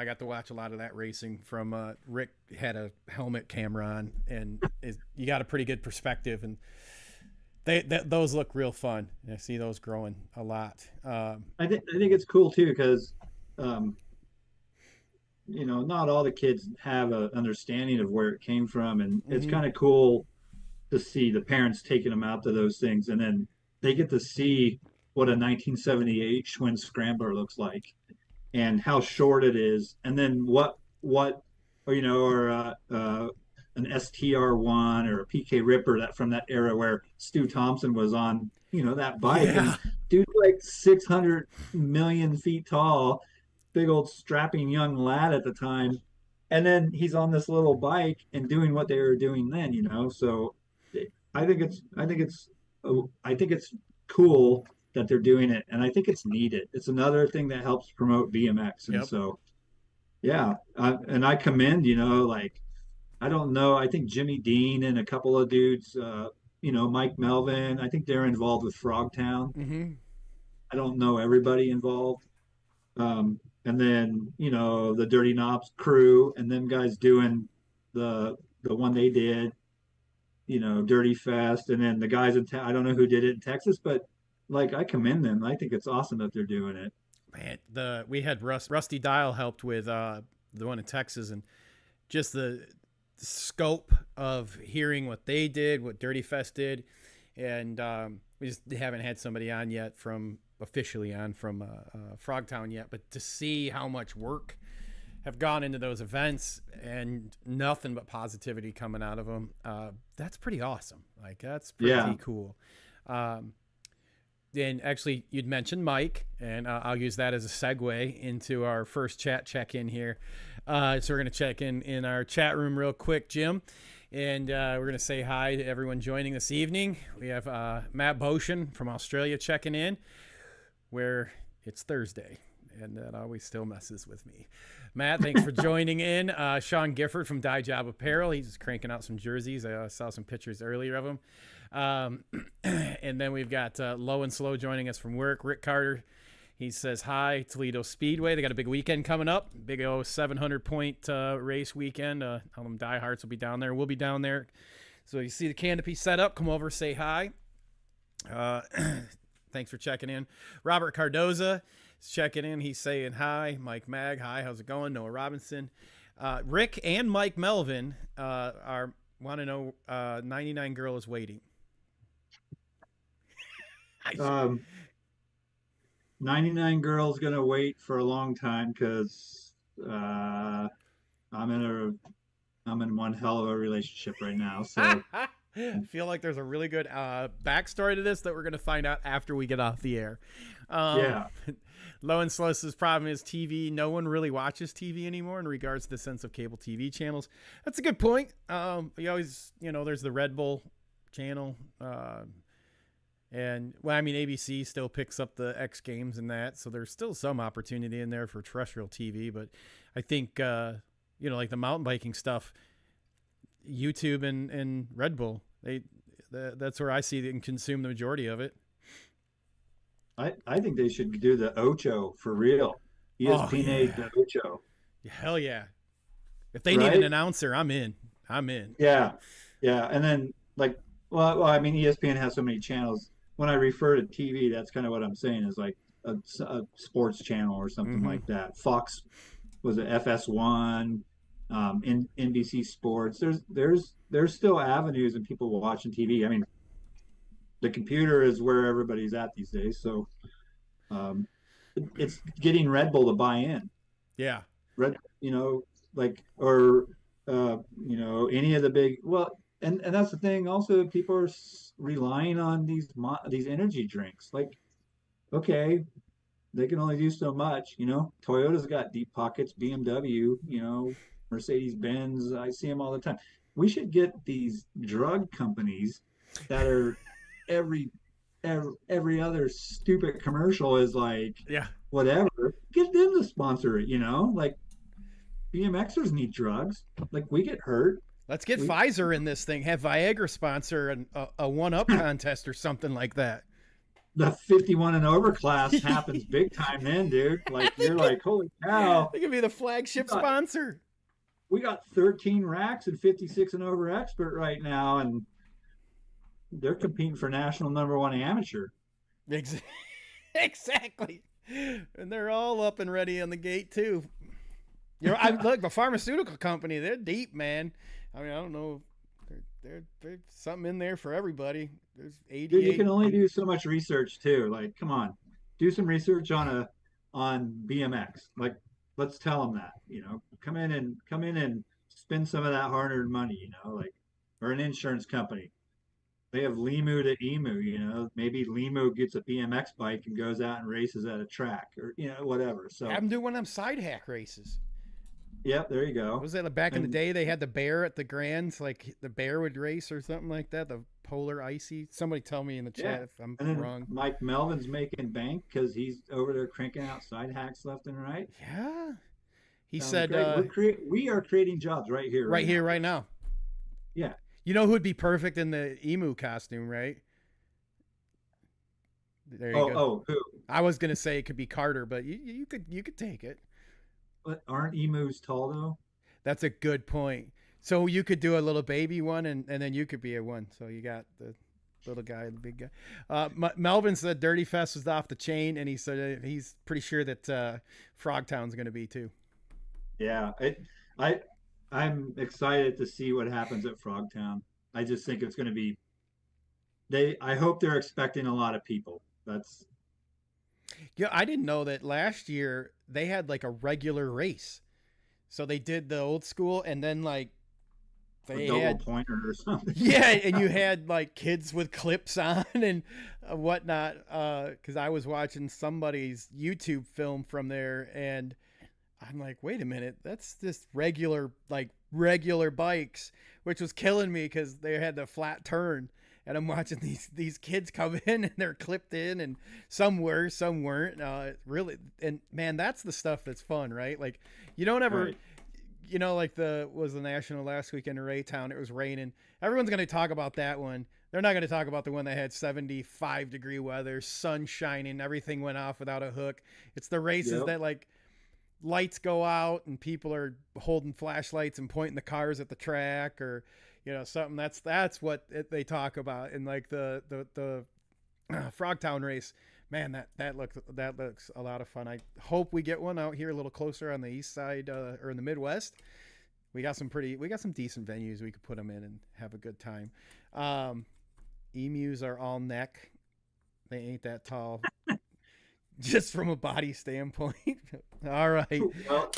Speaker 3: got to watch a lot of that racing from Rick had a helmet camera on, and you got a pretty good perspective, and those look real fun. And I see those growing a lot.
Speaker 4: I think it's cool too because not all the kids have an understanding of where it came from, and it's kind of cool to see the parents taking them out to those things, and then they get to see what a 1978 Schwinn Scrambler looks like, and how short it is, and then or an STR1 or a PK Ripper that from that era where Stu Thompson was on, that bike,
Speaker 3: Yeah.
Speaker 4: and dude's like 600 million feet tall, big old strapping young lad at the time, and then he's on this little bike and doing what they were doing then. So I think it's cool that they're doing it, and I think it's needed. It's another thing that helps promote BMX, and
Speaker 3: Yep.
Speaker 4: so yeah, and I commend, like I don't know, I think Jimmy Dean and a couple of dudes, Mike Melvin, I think they're involved with Frogtown.
Speaker 3: Mm-hmm.
Speaker 4: I don't know everybody involved. And then, the Dirty Knobs crew and them guys doing the one they did, Dirty Fest, and then the guys I don't know who did it in Texas, but like I commend them. I think it's awesome that they're doing it.
Speaker 3: Man, we had Rusty Dial helped with the one in Texas, and just the scope of hearing what they did, what Dirty Fest did, and we just haven't had somebody on yet from Frogtown yet, but to see how much work have gone into those events and nothing but positivity coming out of them, that's pretty awesome. Like that's pretty cool. And actually, you'd mentioned Mike, and I'll use that as a segue into our first chat check-in here. So we're going to check in our chat room real quick, Jim, and we're going to say hi to everyone joining this evening. We have Matt Boshin from Australia checking in, where it's Thursday, and that always still messes with me. Matt, thanks for joining in. Sean Gifford from Dye Job Apparel. He's cranking out some jerseys. I saw some pictures earlier of him. And then we've got Low and Slow joining us from work. Rick Carter, he says hi. Toledo Speedway, they got a big weekend coming up. Big 700-point race weekend. All them diehards will be down there. We'll be down there. So you see the canopy set up. Come over, say hi. Thanks for checking in. Robert Cardoza is checking in. He's saying hi. Mike Mag, hi. How's it going? Noah Robinson. Rick and Mike Melvin want to know 99 Girl is waiting.
Speaker 4: 99 Girl's gonna wait for a long time because I'm in one hell of a relationship right now. So
Speaker 3: I feel like there's a really good backstory to this that we're going to find out after we get off the air.
Speaker 4: Yeah.
Speaker 3: Low and Slow's problem is TV. No one really watches TV anymore in regards to the sense of cable TV channels. That's a good point. You always, there's the Red Bull channel. And well, I mean, ABC still picks up the X Games and that, so there's still some opportunity in there for terrestrial TV. But I think like the mountain biking stuff, YouTube and Red Bull, that's where I see they can consume the majority of it.
Speaker 4: I think they should do the Ocho for real.
Speaker 3: Oh
Speaker 4: ESPN
Speaker 3: yeah,
Speaker 4: the Ocho,
Speaker 3: hell yeah! If they need an
Speaker 4: right?
Speaker 3: announcer, I'm in. I'm in.
Speaker 4: Yeah, yeah. And then like, well, I mean, ESPN has so many channels. When I refer to TV, that's kind of what I'm saying is like a sports channel or something
Speaker 3: Mm-hmm.
Speaker 4: like that. Fox was it FS1, NBC Sports. There's still avenues and people watching TV. I mean, the computer is where everybody's at these days. So um, it's getting Red Bull to buy in.
Speaker 3: Yeah.
Speaker 4: Red, like or any of the big and that's the thing. Also, people are relying on these energy drinks. Like, okay, they can only do so much. Toyota's got deep pockets. BMW, Mercedes Benz. I see them all the time. We should get these drug companies that are every every other stupid commercial is like
Speaker 3: Yeah.
Speaker 4: whatever. Get them to sponsor it. Like BMXers need drugs. Like we get hurt.
Speaker 3: Let's get
Speaker 4: We
Speaker 3: Pfizer in this thing. Have Viagra sponsor a one-up contest or something like that.
Speaker 4: the 51 and over class happens big time then, dude. Like you're like, holy cow.
Speaker 3: They could be the flagship sponsor.
Speaker 4: We got 13 racks and 56 and over expert right now, and they're competing for national #1 amateur.
Speaker 3: Exactly. And they're all up and ready on the gate too. Look, the pharmaceutical company, they're deep, man. I mean, I don't know. There's something in there for everybody. There's 88.
Speaker 4: Dude, you can only do so much research too. Like, come on, do some research on BMX. Like, let's tell them that. Come in and spend some of that hard-earned money. Like, or an insurance company. They have Limu to Emu. Maybe Limu gets a BMX bike and goes out and races at a track, or whatever. So
Speaker 3: Have them do one of them side hack races.
Speaker 4: yep, there you go.
Speaker 3: Was that back in the
Speaker 4: And
Speaker 3: day? They had the bear at the Grands, like the bear would race or something like that. The polar icy. Somebody tell me in the chat
Speaker 4: yeah,
Speaker 3: if I'm
Speaker 4: and then
Speaker 3: wrong.
Speaker 4: Mike Melvin's making bank because he's over there cranking out side hacks left and right.
Speaker 3: Yeah. He
Speaker 4: Sounds
Speaker 3: said,
Speaker 4: great. We are creating jobs right here,
Speaker 3: right here,
Speaker 4: now.
Speaker 3: right now.
Speaker 4: Yeah.
Speaker 3: You know who would be perfect in the emu costume, right? There you go.
Speaker 4: Oh, who?
Speaker 3: I was gonna say it could be Carter, but you could take it.
Speaker 4: But aren't emus tall though?
Speaker 3: That's a good point. So you could do a little baby one, and then you could be a one. So you got the little guy and the big guy. Melvin said Dirty Fest was off the chain, and he said he's pretty sure that Frogtown's going to be too.
Speaker 4: Yeah. I'm excited to see what happens at Frogtown. I just think it's going to be. I hope they're expecting a lot of people. That's
Speaker 3: Yeah, I didn't know that last year they had like a regular race. So they did the old school, and then like
Speaker 4: a
Speaker 3: they
Speaker 4: double
Speaker 3: had
Speaker 4: pointer or something.
Speaker 3: yeah, and you had like kids with clips on and whatnot. Because I was watching somebody's YouTube film from there, and I'm like, wait a minute, that's just regular bikes, which was killing me because they had the flat turn. And I'm watching these kids come in and they're clipped in, and some were, some weren't. Really, and man, that's the stuff that's fun, right? Like, you don't ever,
Speaker 4: Right.
Speaker 3: like was the national last weekend in Raytown. It was raining. Everyone's going to talk about that one. They're not going to talk about the one that had 75-degree weather, sun shining, everything went off without a hook. It's the races
Speaker 4: Yep.
Speaker 3: that like lights go out and people are holding flashlights and pointing the cars at the track, or something. That's what they talk about. And like the Frogtown race, man, that looks a lot of fun. I hope we get one out here a little closer on the east side, or in the Midwest. We got some decent venues we could put them in and have a good time. Emus are all neck. They ain't that tall. Just from a body standpoint. All right.
Speaker 4: Well,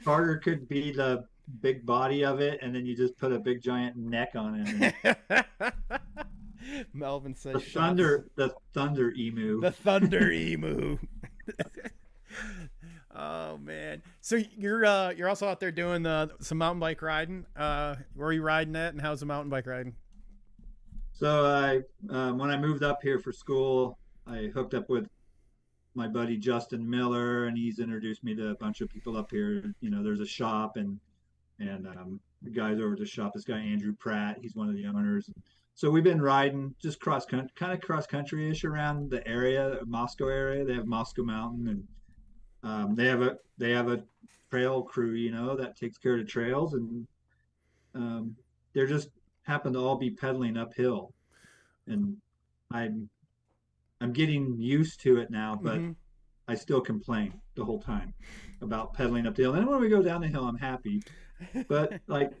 Speaker 4: Carter could be the big body of it, and then you just put a big giant neck on it.
Speaker 3: Melvin says
Speaker 4: The thunder emu.
Speaker 3: The thunder emu. Oh man. So you're also out there doing some mountain bike riding. Where are you riding at, and how's the mountain bike riding?
Speaker 4: So when I moved up here for school, I hooked up with my buddy Justin Miller, and he's introduced me to a bunch of people up here. There's a shop, and the guys over at the shop. This guy Andrew Pratt, he's one of the owners. So we've been riding just cross country, kind of cross country ish around the area, Moscow area. They have Moscow Mountain, and they have a trail crew, that takes care of the trails, and they're just happen to all be pedaling uphill, and I'm I'm getting used to it now, but
Speaker 3: Mm-hmm.
Speaker 4: I still complain the whole time about pedaling up the hill. And then when we go down the hill, I'm happy. But like,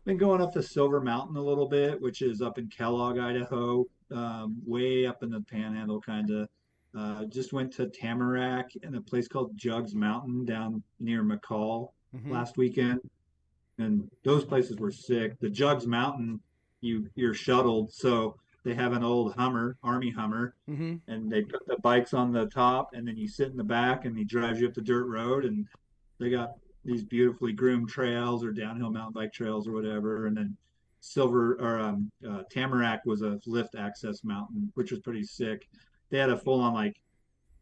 Speaker 4: been going up the Silver Mountain a little bit, which is up in Kellogg, Idaho, way up in the Panhandle, kind of. Just went to Tamarack and a place called Jugs Mountain down near McCall
Speaker 3: Mm-hmm.
Speaker 4: last weekend, and those places were sick. The Jugs Mountain, you're shuttled, so they have an old Hummer, Army Hummer,
Speaker 3: Mm-hmm.
Speaker 4: and they put the bikes on the top, and then you sit in the back, and he drives you up the dirt road, and they got these beautifully groomed trails or downhill mountain bike trails or whatever, and then Tamarack was a lift access mountain, which was pretty sick. They had a full on like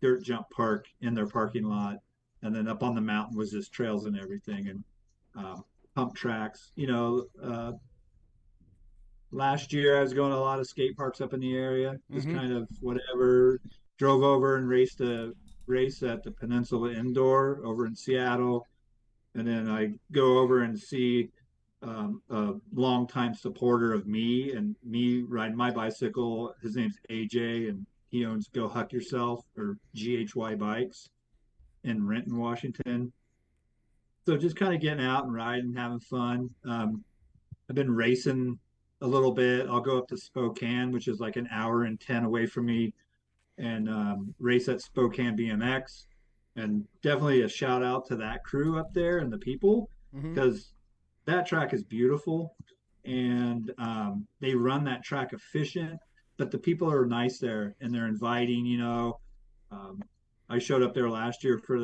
Speaker 4: dirt jump park in their parking lot, and then up on the mountain was just trails and everything, and pump tracks. Last year I was going to a lot of skate parks up in the area, just
Speaker 3: Mm-hmm.
Speaker 4: kind of whatever. Drove over and raced a race at the Peninsula Indoor over in Seattle, and then I go over and see a longtime supporter of me and me riding my bicycle. His name's AJ, and he owns Go Huck Yourself or GHY Bikes in Renton, Washington. So just kind of getting out and riding, having fun. I've been racing a little bit. I'll go up to Spokane, which is like an hour and 10 away from me, and race at Spokane BMX. And definitely a shout out to that crew up there and the people,
Speaker 3: Mm-hmm.
Speaker 4: because that track is beautiful, and they run that track efficient, but the people are nice there and they're inviting. Um, I showed up there last year for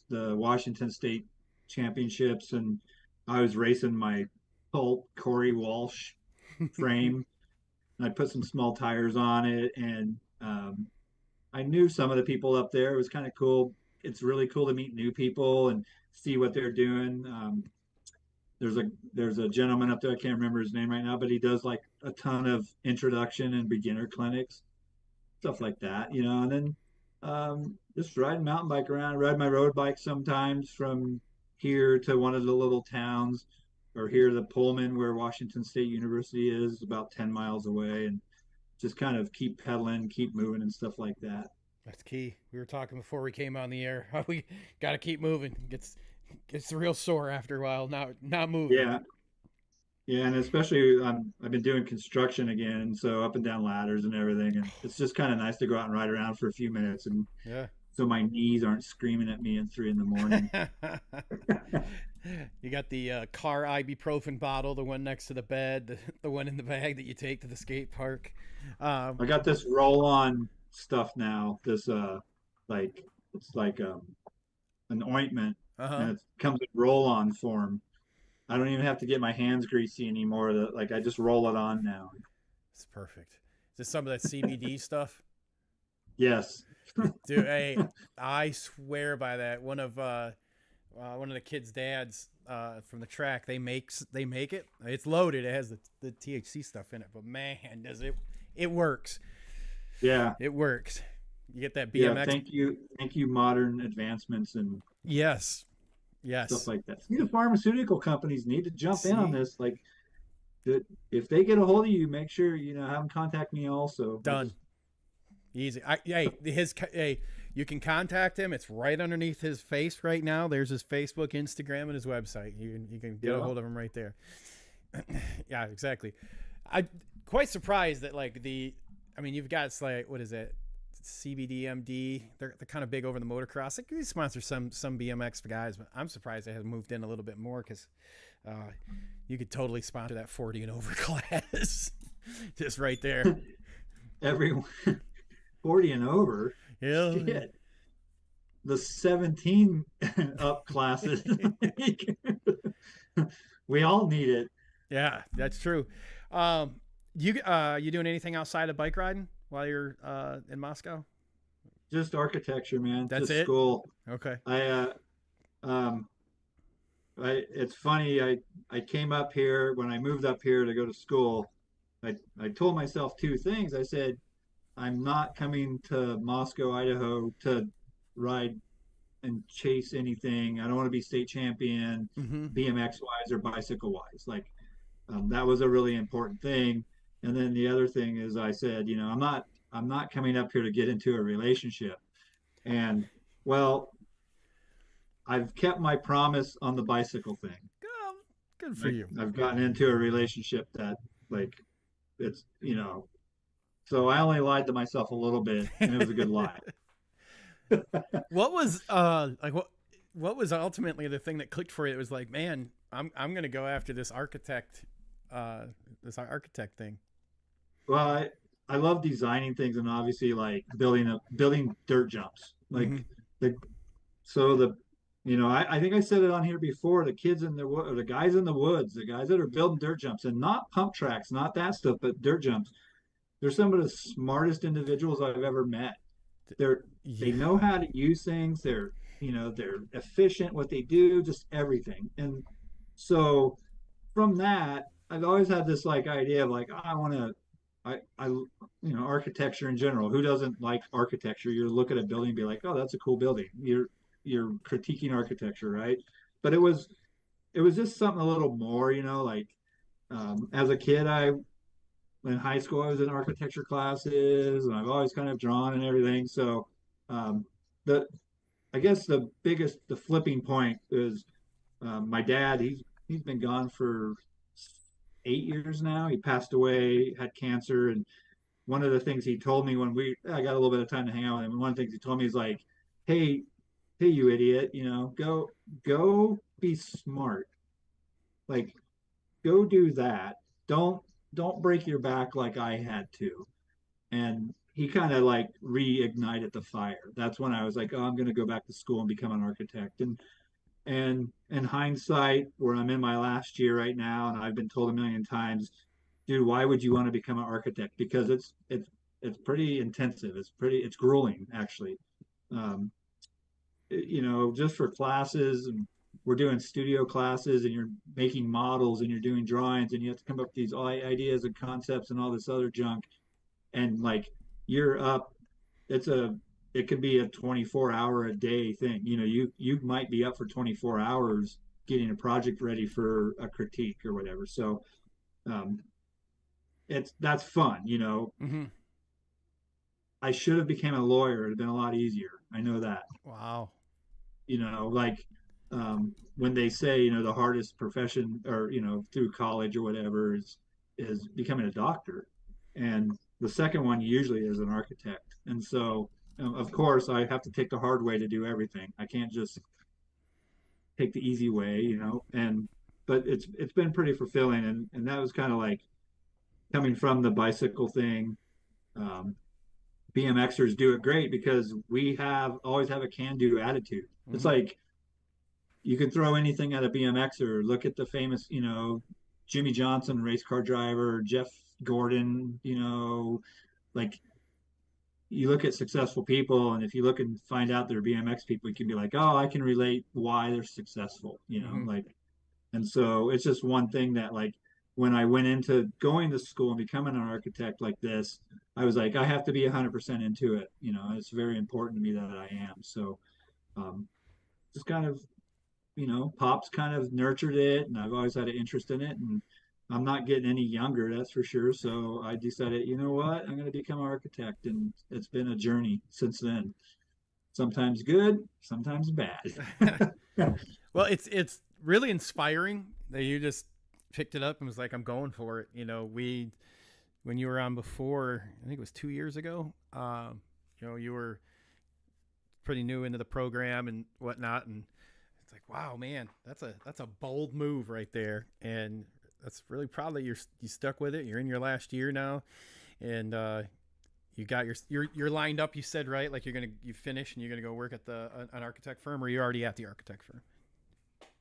Speaker 4: the Washington State Championships, and I was racing my Colt Corey Walsh frame. And I put some small tires on it, and I knew some of the people up there. It was kind of cool. It's really cool to meet new people and see what they're doing. There's a there's a gentleman up there. I can't remember his name right now, but he does like a ton of introduction and beginner clinics, stuff like that. And then just riding mountain bike around. Ride my road bike sometimes from here to one of the little towns, or here to Pullman, where Washington State University is, about 10 miles away, and just kind of keep pedaling, keep moving, and stuff like that.
Speaker 3: That's key. We were talking before we came on the air. How we got to keep moving. Gets real sore after a while. Not moving.
Speaker 4: Yeah, yeah, and especially I've been doing construction again, so up and down ladders and everything, and it's just kind of nice to go out and ride around for a few minutes, and
Speaker 3: Yeah.
Speaker 4: so my knees aren't screaming at me at 3 in the morning.
Speaker 3: You got the car ibuprofen bottle, the one next to the bed, the one in the bag that you take to the skate park. Um,
Speaker 4: I got this roll-on stuff now. This like it's like an ointment,
Speaker 3: uh huh.
Speaker 4: and it comes in roll-on form. I don't even have to get my hands greasy anymore. Like I just roll it on now.
Speaker 3: It's perfect. Is this some of that CBD stuff?
Speaker 4: Yes.
Speaker 3: Dude, hey, I swear by that. One of the kids' dads from the track, they make it. It's loaded. It has the THC stuff in it, but man, does it works.
Speaker 4: Yeah.
Speaker 3: It works. You get that
Speaker 4: Yeah.
Speaker 3: BMX.
Speaker 4: Thank you, modern advancements and
Speaker 3: Yes.
Speaker 4: stuff
Speaker 3: Yes.
Speaker 4: like that. See, the pharmaceutical companies need to jump in on
Speaker 3: See?
Speaker 4: this. Like, if they get a hold of you, make sure have them contact me also.
Speaker 3: Done. Easy. Hey, you can contact him. It's right underneath his face right now. There's his Facebook, Instagram, and his website. You can get a
Speaker 4: Yeah.
Speaker 3: hold of him right there. Yeah, exactly. I quite surprised that I mean, you've got like what is it, CBDMD? They're kind of big over the motocross. Like, they sponsor some BMX guys, but I'm surprised they have moved in a little bit more because you could totally sponsor that 40 and over class, just right there.
Speaker 4: Everyone 40 and over.
Speaker 3: Yeah.
Speaker 4: Shit. The 17 up classes. We all need it.
Speaker 3: Yeah, that's true. Um, You doing anything outside of bike riding while you're in Moscow?
Speaker 4: Just architecture, man.
Speaker 3: That's
Speaker 4: Just
Speaker 3: it?
Speaker 4: school.
Speaker 3: Okay.
Speaker 4: Um, it's funny. I came up here when I moved up here to go to school. I told myself two things. I said, I'm not coming to Moscow, Idaho to ride and chase anything. I don't want to be state champion,
Speaker 3: Mm-hmm.
Speaker 4: BMX wise or bicycle wise. Like that was a really important thing. And then the other thing is I said, I'm not coming up here to get into a relationship. And well, I've kept my promise on the bicycle thing.
Speaker 3: Oh, good for you.
Speaker 4: I've gotten into a relationship that like it's, so I only lied to myself a little bit and it was a good lie.
Speaker 3: What was what was ultimately the thing that clicked for you? It was like, man, I'm gonna go after this architect thing.
Speaker 4: Well, I love designing things and obviously like building dirt jumps. Like
Speaker 3: Mm-hmm.
Speaker 4: the so the I think I said it on here before, the kids in the wood, or the guys in the woods, the guys that are building dirt jumps and not pump tracks, not that stuff, but dirt jumps. They're some of the smartest individuals I've ever met. They
Speaker 3: Yeah.
Speaker 4: know how to use things. They're efficient what they do, just everything. And so from that, I've always had this like idea of like, I want to, architecture in general. Who doesn't like architecture? You look at a building and be like, oh, that's a cool building. You're critiquing architecture, right? But it was just something a little more, like as a kid, in high school I was in architecture classes, and I've always kind of drawn and everything. So um, the I guess the flipping point is my dad. He's been gone for 8 years now. He passed away, had cancer, and one of the things he told me when I got a little bit of time to hang out with him, and one of the things he told me is like, "Hey, hey, you idiot, go be smart. Like, go do that. Don't don't break your back like I had to." And he kind of like reignited the fire. That's when I was like, oh, I'm going to go back to school and become an architect. And in hindsight, where I'm in my last year right now, and I've been told a million times, dude, why would you want to become an architect? Because it's pretty intensive. It's grueling actually. Um, just for classes, and we're doing studio classes, and you're making models and you're doing drawings, and you have to come up with these ideas and concepts and all this other junk. And like you're up, it's a it could be a 24-hour a day thing. You might be up for 24 hours getting a project ready for a critique or whatever. So um, that's fun.
Speaker 3: Mm-hmm.
Speaker 4: I should have become a lawyer. It'd have been a lot easier. I know that.
Speaker 3: Wow.
Speaker 4: Like when they say the hardest profession, or through college or whatever, is becoming a doctor, and the second one usually is an architect. And so of course I have to take the hard way to do everything. I can't just take the easy way. And but it's been pretty fulfilling, and that was kind of like coming from the bicycle thing. um, BMXers do it great because we always have a can-do attitude. It's
Speaker 3: Mm-hmm.
Speaker 4: like you can throw anything at a BMXer. Look at the famous, Jimmy Johnson, race car driver, Jeff Gordon. Like you look at successful people, and if you look and find out they're BMX people, you can be like, oh, I can relate why they're successful.
Speaker 3: Mm-hmm.
Speaker 4: Like, and so it's just one thing that like when I went into going to school and becoming an architect like this, I was like, I have to be 100% into it. It's very important to me that I am. So um, just kind of Pop's kind of nurtured it, and I've always had an interest in it, and I'm not getting any younger, that's for sure. So I decided, you know what, I'm going to become an architect, and it's been a journey since then. Sometimes good, sometimes bad.
Speaker 3: Well, it's really inspiring that you just picked it up and was like, I'm going for it. When you were on before, I think it was 2 years ago. You were pretty new into the program and whatnot, and it's like, wow, man, that's a bold move right there, and that's really proud that you stuck with it. You're in your last year now, and you got you're lined up. You said right, like you finish and you're gonna go work at an architect firm, or you're already at the architect firm.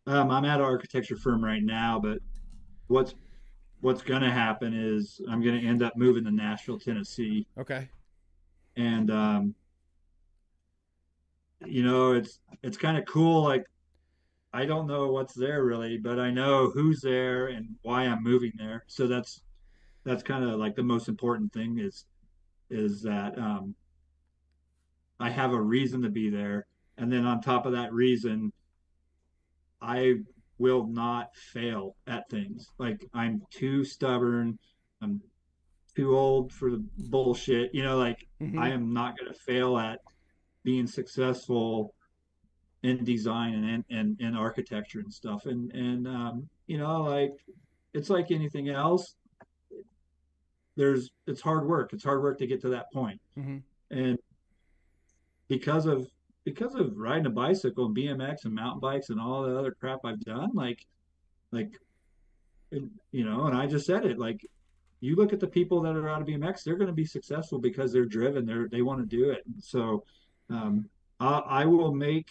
Speaker 4: I'm at an architecture firm right now, but what's what's going to happen is I'm going to end up moving to Nashville, Tennessee.
Speaker 3: Okay.
Speaker 4: And, it's kind of cool. Like, I don't know what's there really, but I know who's there and why I'm moving there. So that's kind of like the most important thing is that I have a reason to be there. And then on top of that reason, I will not fail at things. Like I'm too stubborn. I'm too old for the bullshit. Like
Speaker 3: Mm-hmm.
Speaker 4: I am not going to fail at being successful in design and architecture and stuff. And like it's like anything else. It's hard work. It's hard work to get to that point.
Speaker 3: Mm-hmm.
Speaker 4: And because of because of riding a bicycle and BMX and mountain bikes and all the other crap I've done, like and I just said it, like you look at the people that are out of BMX, they're going to be successful because they're driven, they want to do it. So um, I will make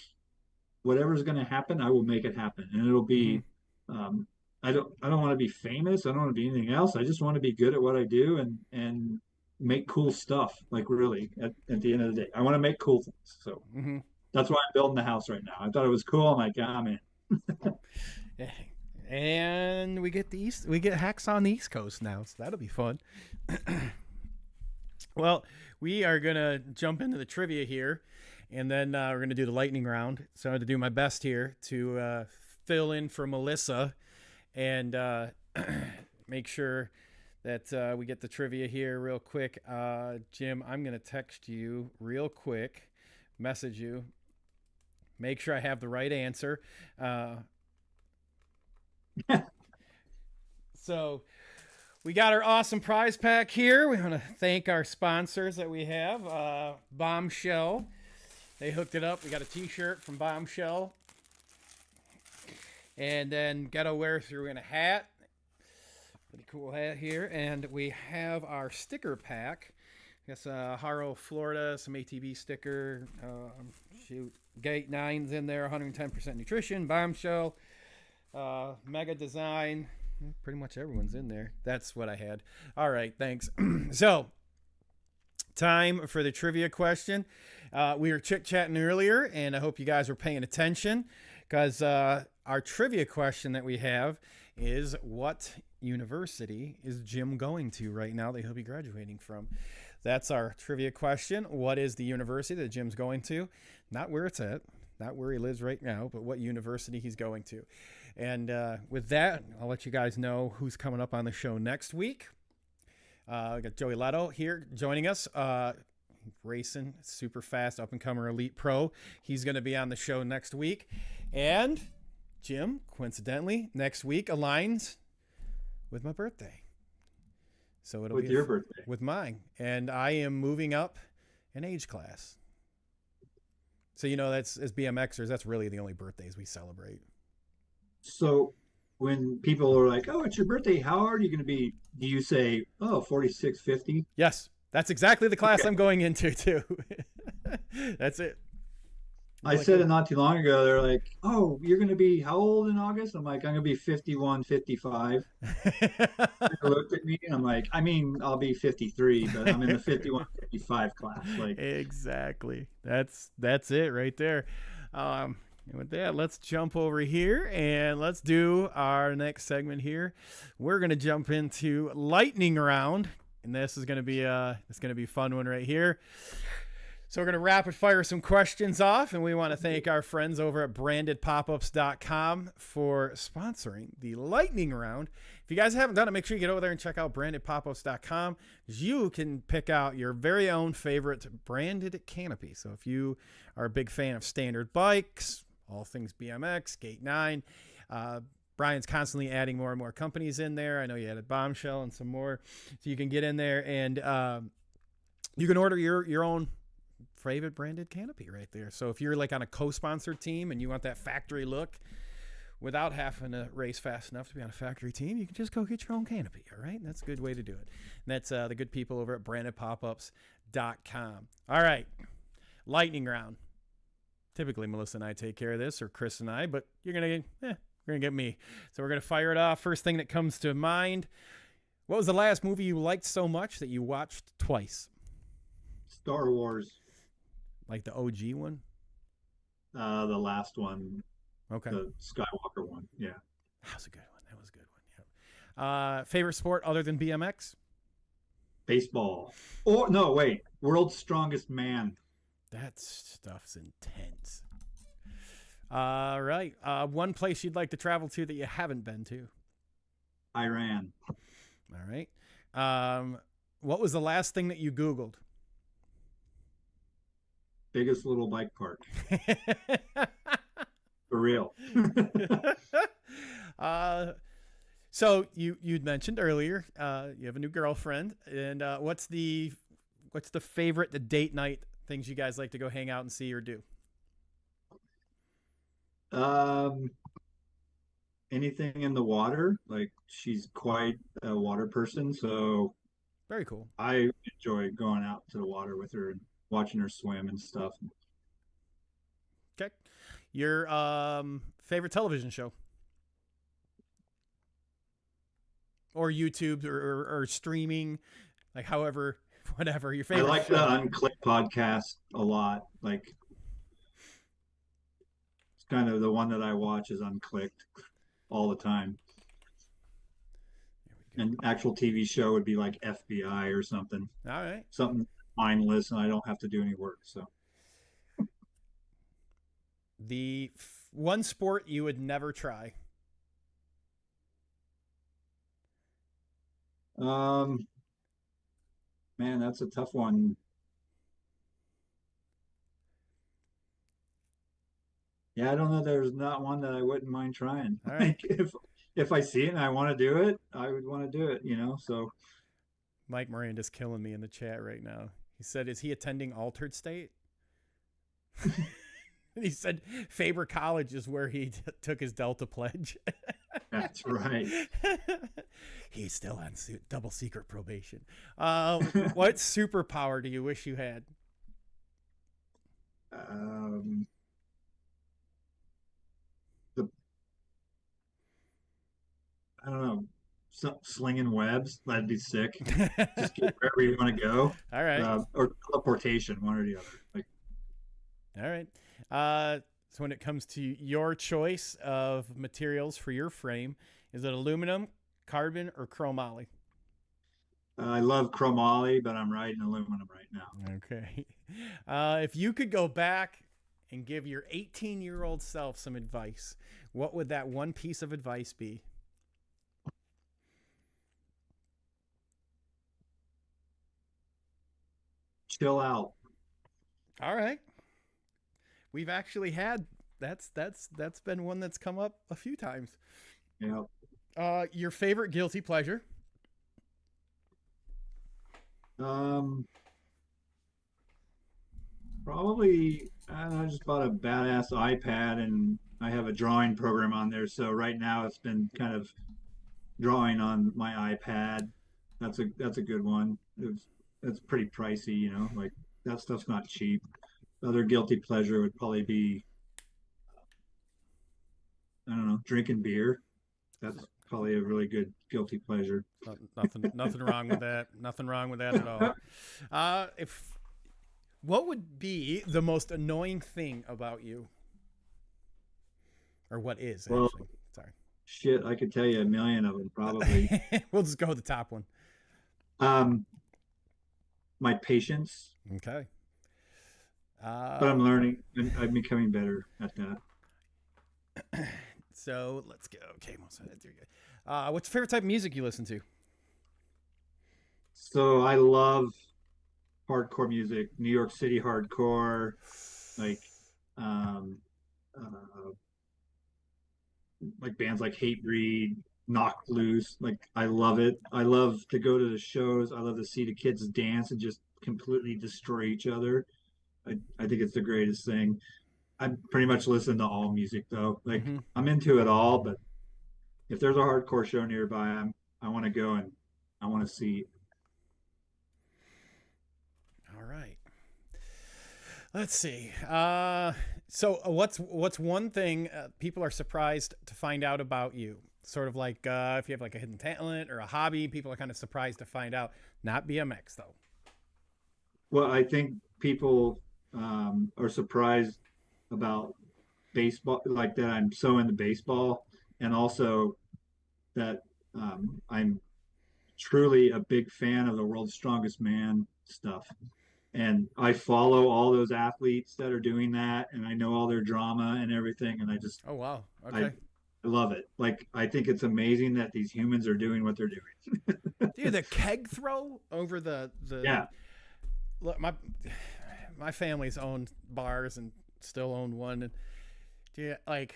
Speaker 4: whatever's going to happen. I will make it happen, and it'll
Speaker 3: Mm-hmm.
Speaker 4: be. Um, I don't want to be famous. I don't want to be anything else. I just want to be good at what I do and make cool stuff. Like really, at the end of the day, I want to make cool things. So
Speaker 3: Mm-hmm.
Speaker 4: that's why I'm building the house right now. I thought it was cool. I'm like, ah, man.
Speaker 3: And we get Hacksaw on the East Coast now, so that'll be fun. Well, we are gonna jump into the trivia here, and then we're gonna do the lightning round. So I'm gonna do my best here to fill in for Melissa and make sure that we get the trivia here real quick. Jim, I'm gonna text you real quick, message you, make sure I have the right answer. So we got our awesome prize pack here. We want to thank our sponsors that we have. Bombshell. They hooked it up. We got a t-shirt from Bombshell. And then Ghetto Wear threw in a hat. Pretty cool hat here. And we have our sticker pack. I guess Haro, Florida, some ATV sticker. Gate 9's in there, 110% nutrition. Bombshell. Mega Design. Pretty much everyone's in there. That's what I had. All right, thanks. So, time for the trivia question. We were chit-chatting earlier, and I hope you guys were paying attention because our trivia question that we have is, what university is Jim going to right now that he'll be graduating from? That's our trivia question. What is the university that Jim's going to? Not where it's at, not where he lives right now, but what university he's going to. And with that, I'll let you guys know who's coming up on the show next week. We got Joey Leto here joining us, racing super fast, up-and-comer elite pro. He's going to be on the show next week. And Jim, coincidentally, next week aligns with my birthday. So it'll
Speaker 4: With
Speaker 3: be
Speaker 4: your birthday.
Speaker 3: with mine. And I am moving up an age class. So, that's as BMXers, that's really the only birthdays we celebrate.
Speaker 4: So when people are like, "Oh, it's your birthday. How old are you going to be?" Do you say, "Oh, 46, 50?"
Speaker 3: Yes, that's exactly the class
Speaker 4: Okay.
Speaker 3: I'm going into, too. That's it.
Speaker 4: I said it not too long ago. They're like, "Oh, you're going to be how old in August?" I'm like, "I'm going to be 51, 55." They looked at me and I'm like, "I mean, I'll be 53, but I'm in the 51, 55 class." Like,
Speaker 3: Exactly. That's it right there. And with that, let's jump over here and let's do our next segment here. We're gonna jump into lightning round, and this is gonna be a fun one right here. So we're gonna rapid fire some questions off, and we want to thank our friends over at brandedpopups.com for sponsoring the lightning round. If you guys haven't done it, make sure you get over there and check out brandedpopups.com. You can pick out your very own favorite branded canopy. So if you are a big fan of standard bikes, all things BMX, Gate 9. Brian's constantly adding more and more companies in there. I know you added Bombshell and some more. So you can get in there and you can order your own favorite branded canopy right there. So if you're like on a co-sponsored team and you want that factory look without having to race fast enough to be on a factory team, you can just go get your own canopy. All right. That's a good way to do it. And that's the good people over at brandedpopups.com. All right. Lightning round. Typically, Melissa and I take care of this, or Chris and I, but you're going to get me. So we're going to fire it off. First thing that comes to mind What was the last movie you liked so much that you watched twice?
Speaker 4: Star Wars,
Speaker 3: Like the OG one?
Speaker 4: the last one,
Speaker 3: Okay.
Speaker 4: the Skywalker one. Yeah.
Speaker 3: That was a good one. That was a good one. Yeah. Favorite sport other than BMX?
Speaker 4: Baseball. Oh, no, wait. World's Strongest Man.
Speaker 3: That stuff's intense. All right. One place you'd like to travel to that you haven't been to?
Speaker 4: Iran.
Speaker 3: All right. What was the last thing that you Googled?
Speaker 4: Biggest little bike park. For real.
Speaker 3: So you'd mentioned earlier you have a new girlfriend, and what's the favorite date night things you guys like to go hang out and see or do?
Speaker 4: Anything in the water. Like she's quite a water person, so
Speaker 3: Very cool.
Speaker 4: I enjoy going out to the water with her and watching her swim and stuff.
Speaker 3: Okay. Your favorite television show? Or YouTube or streaming, like however, whatever your
Speaker 4: I
Speaker 3: favorite
Speaker 4: like
Speaker 3: show.
Speaker 4: the Unclick podcast a lot. Like it's kind of the one that I watch is Unclicked all the time. An actual TV show would be like FBI or something.
Speaker 3: All right.
Speaker 4: Something mindless and I don't have to do any work. So
Speaker 3: The one sport you would never try.
Speaker 4: Man, that's a tough one. Yeah, I don't know. There's not one that I wouldn't mind trying.
Speaker 3: All right.
Speaker 4: Like if I see it and I want to do it, I would want to do it, So
Speaker 3: Mike Miranda's killing me in the chat right now. He said, "Is he attending Altered State?" He said Faber College is where he took his Delta pledge.
Speaker 4: that's right.
Speaker 3: He's still on double secret probation. What superpower do you wish you had?
Speaker 4: The I don't know, slinging webs. That'd be sick. Just get wherever you want to go.
Speaker 3: All right.
Speaker 4: Or teleportation, one or the other. Like,
Speaker 3: all right. So when it comes to your choice of materials for your frame, is it aluminum, carbon, or chromoly?
Speaker 4: I love chromoly, but I'm riding aluminum right now.
Speaker 3: Okay. If you could go back and give your 18-year-old self some advice, what would that one piece of advice be?
Speaker 4: Chill out.
Speaker 3: All right. We've actually had that's been one that's come up a few times.
Speaker 4: Yeah.
Speaker 3: Your favorite guilty pleasure?
Speaker 4: Probably, I don't know, I just bought a badass iPad and I have a drawing program on there. So right now it's been kind of drawing on my iPad. That's a good one. It's pretty pricey, like that stuff's not cheap. Other guilty pleasure would probably be, I don't know, drinking beer. That's probably a really good guilty pleasure.
Speaker 3: Nothing wrong with that. Nothing wrong with that at all. What would be the most annoying thing about you? Or what is, actually?
Speaker 4: Well,
Speaker 3: Sorry.
Speaker 4: Shit, I could tell you a million of them probably.
Speaker 3: We'll just go with the top one.
Speaker 4: My patience.
Speaker 3: Okay.
Speaker 4: But I'm learning and I'm becoming better at that.
Speaker 3: So let's go. Okay, what's your favorite type of music you listen to?
Speaker 4: So I love hardcore music, New York City hardcore, like bands like Hatebreed, Knock Loose. Like I love it. I love to go to the shows. I love to see the kids dance and just completely destroy each other. I think it's the greatest thing. I pretty much listen to all music though. Like I'm into it all, but if there's a hardcore show nearby, I want to go and I want to see.
Speaker 3: All right. Let's see. So what's one thing people are surprised to find out about you? Sort of like if you have like a hidden talent or a hobby, people are kind of surprised to find out. Not BMX though.
Speaker 4: Well, I think people are surprised about baseball, like that I'm so into baseball, and also that I'm truly a big fan of the World's Strongest Man stuff. And I follow all those athletes that are doing that, and I know all their drama and everything, and
Speaker 3: Oh wow.
Speaker 4: I
Speaker 3: Okay.
Speaker 4: love it. Like I think it's amazing that these humans are doing what they're doing.
Speaker 3: Dude, the keg throw over the
Speaker 4: Yeah,
Speaker 3: look, my family's owned bars and still own one, and dude, like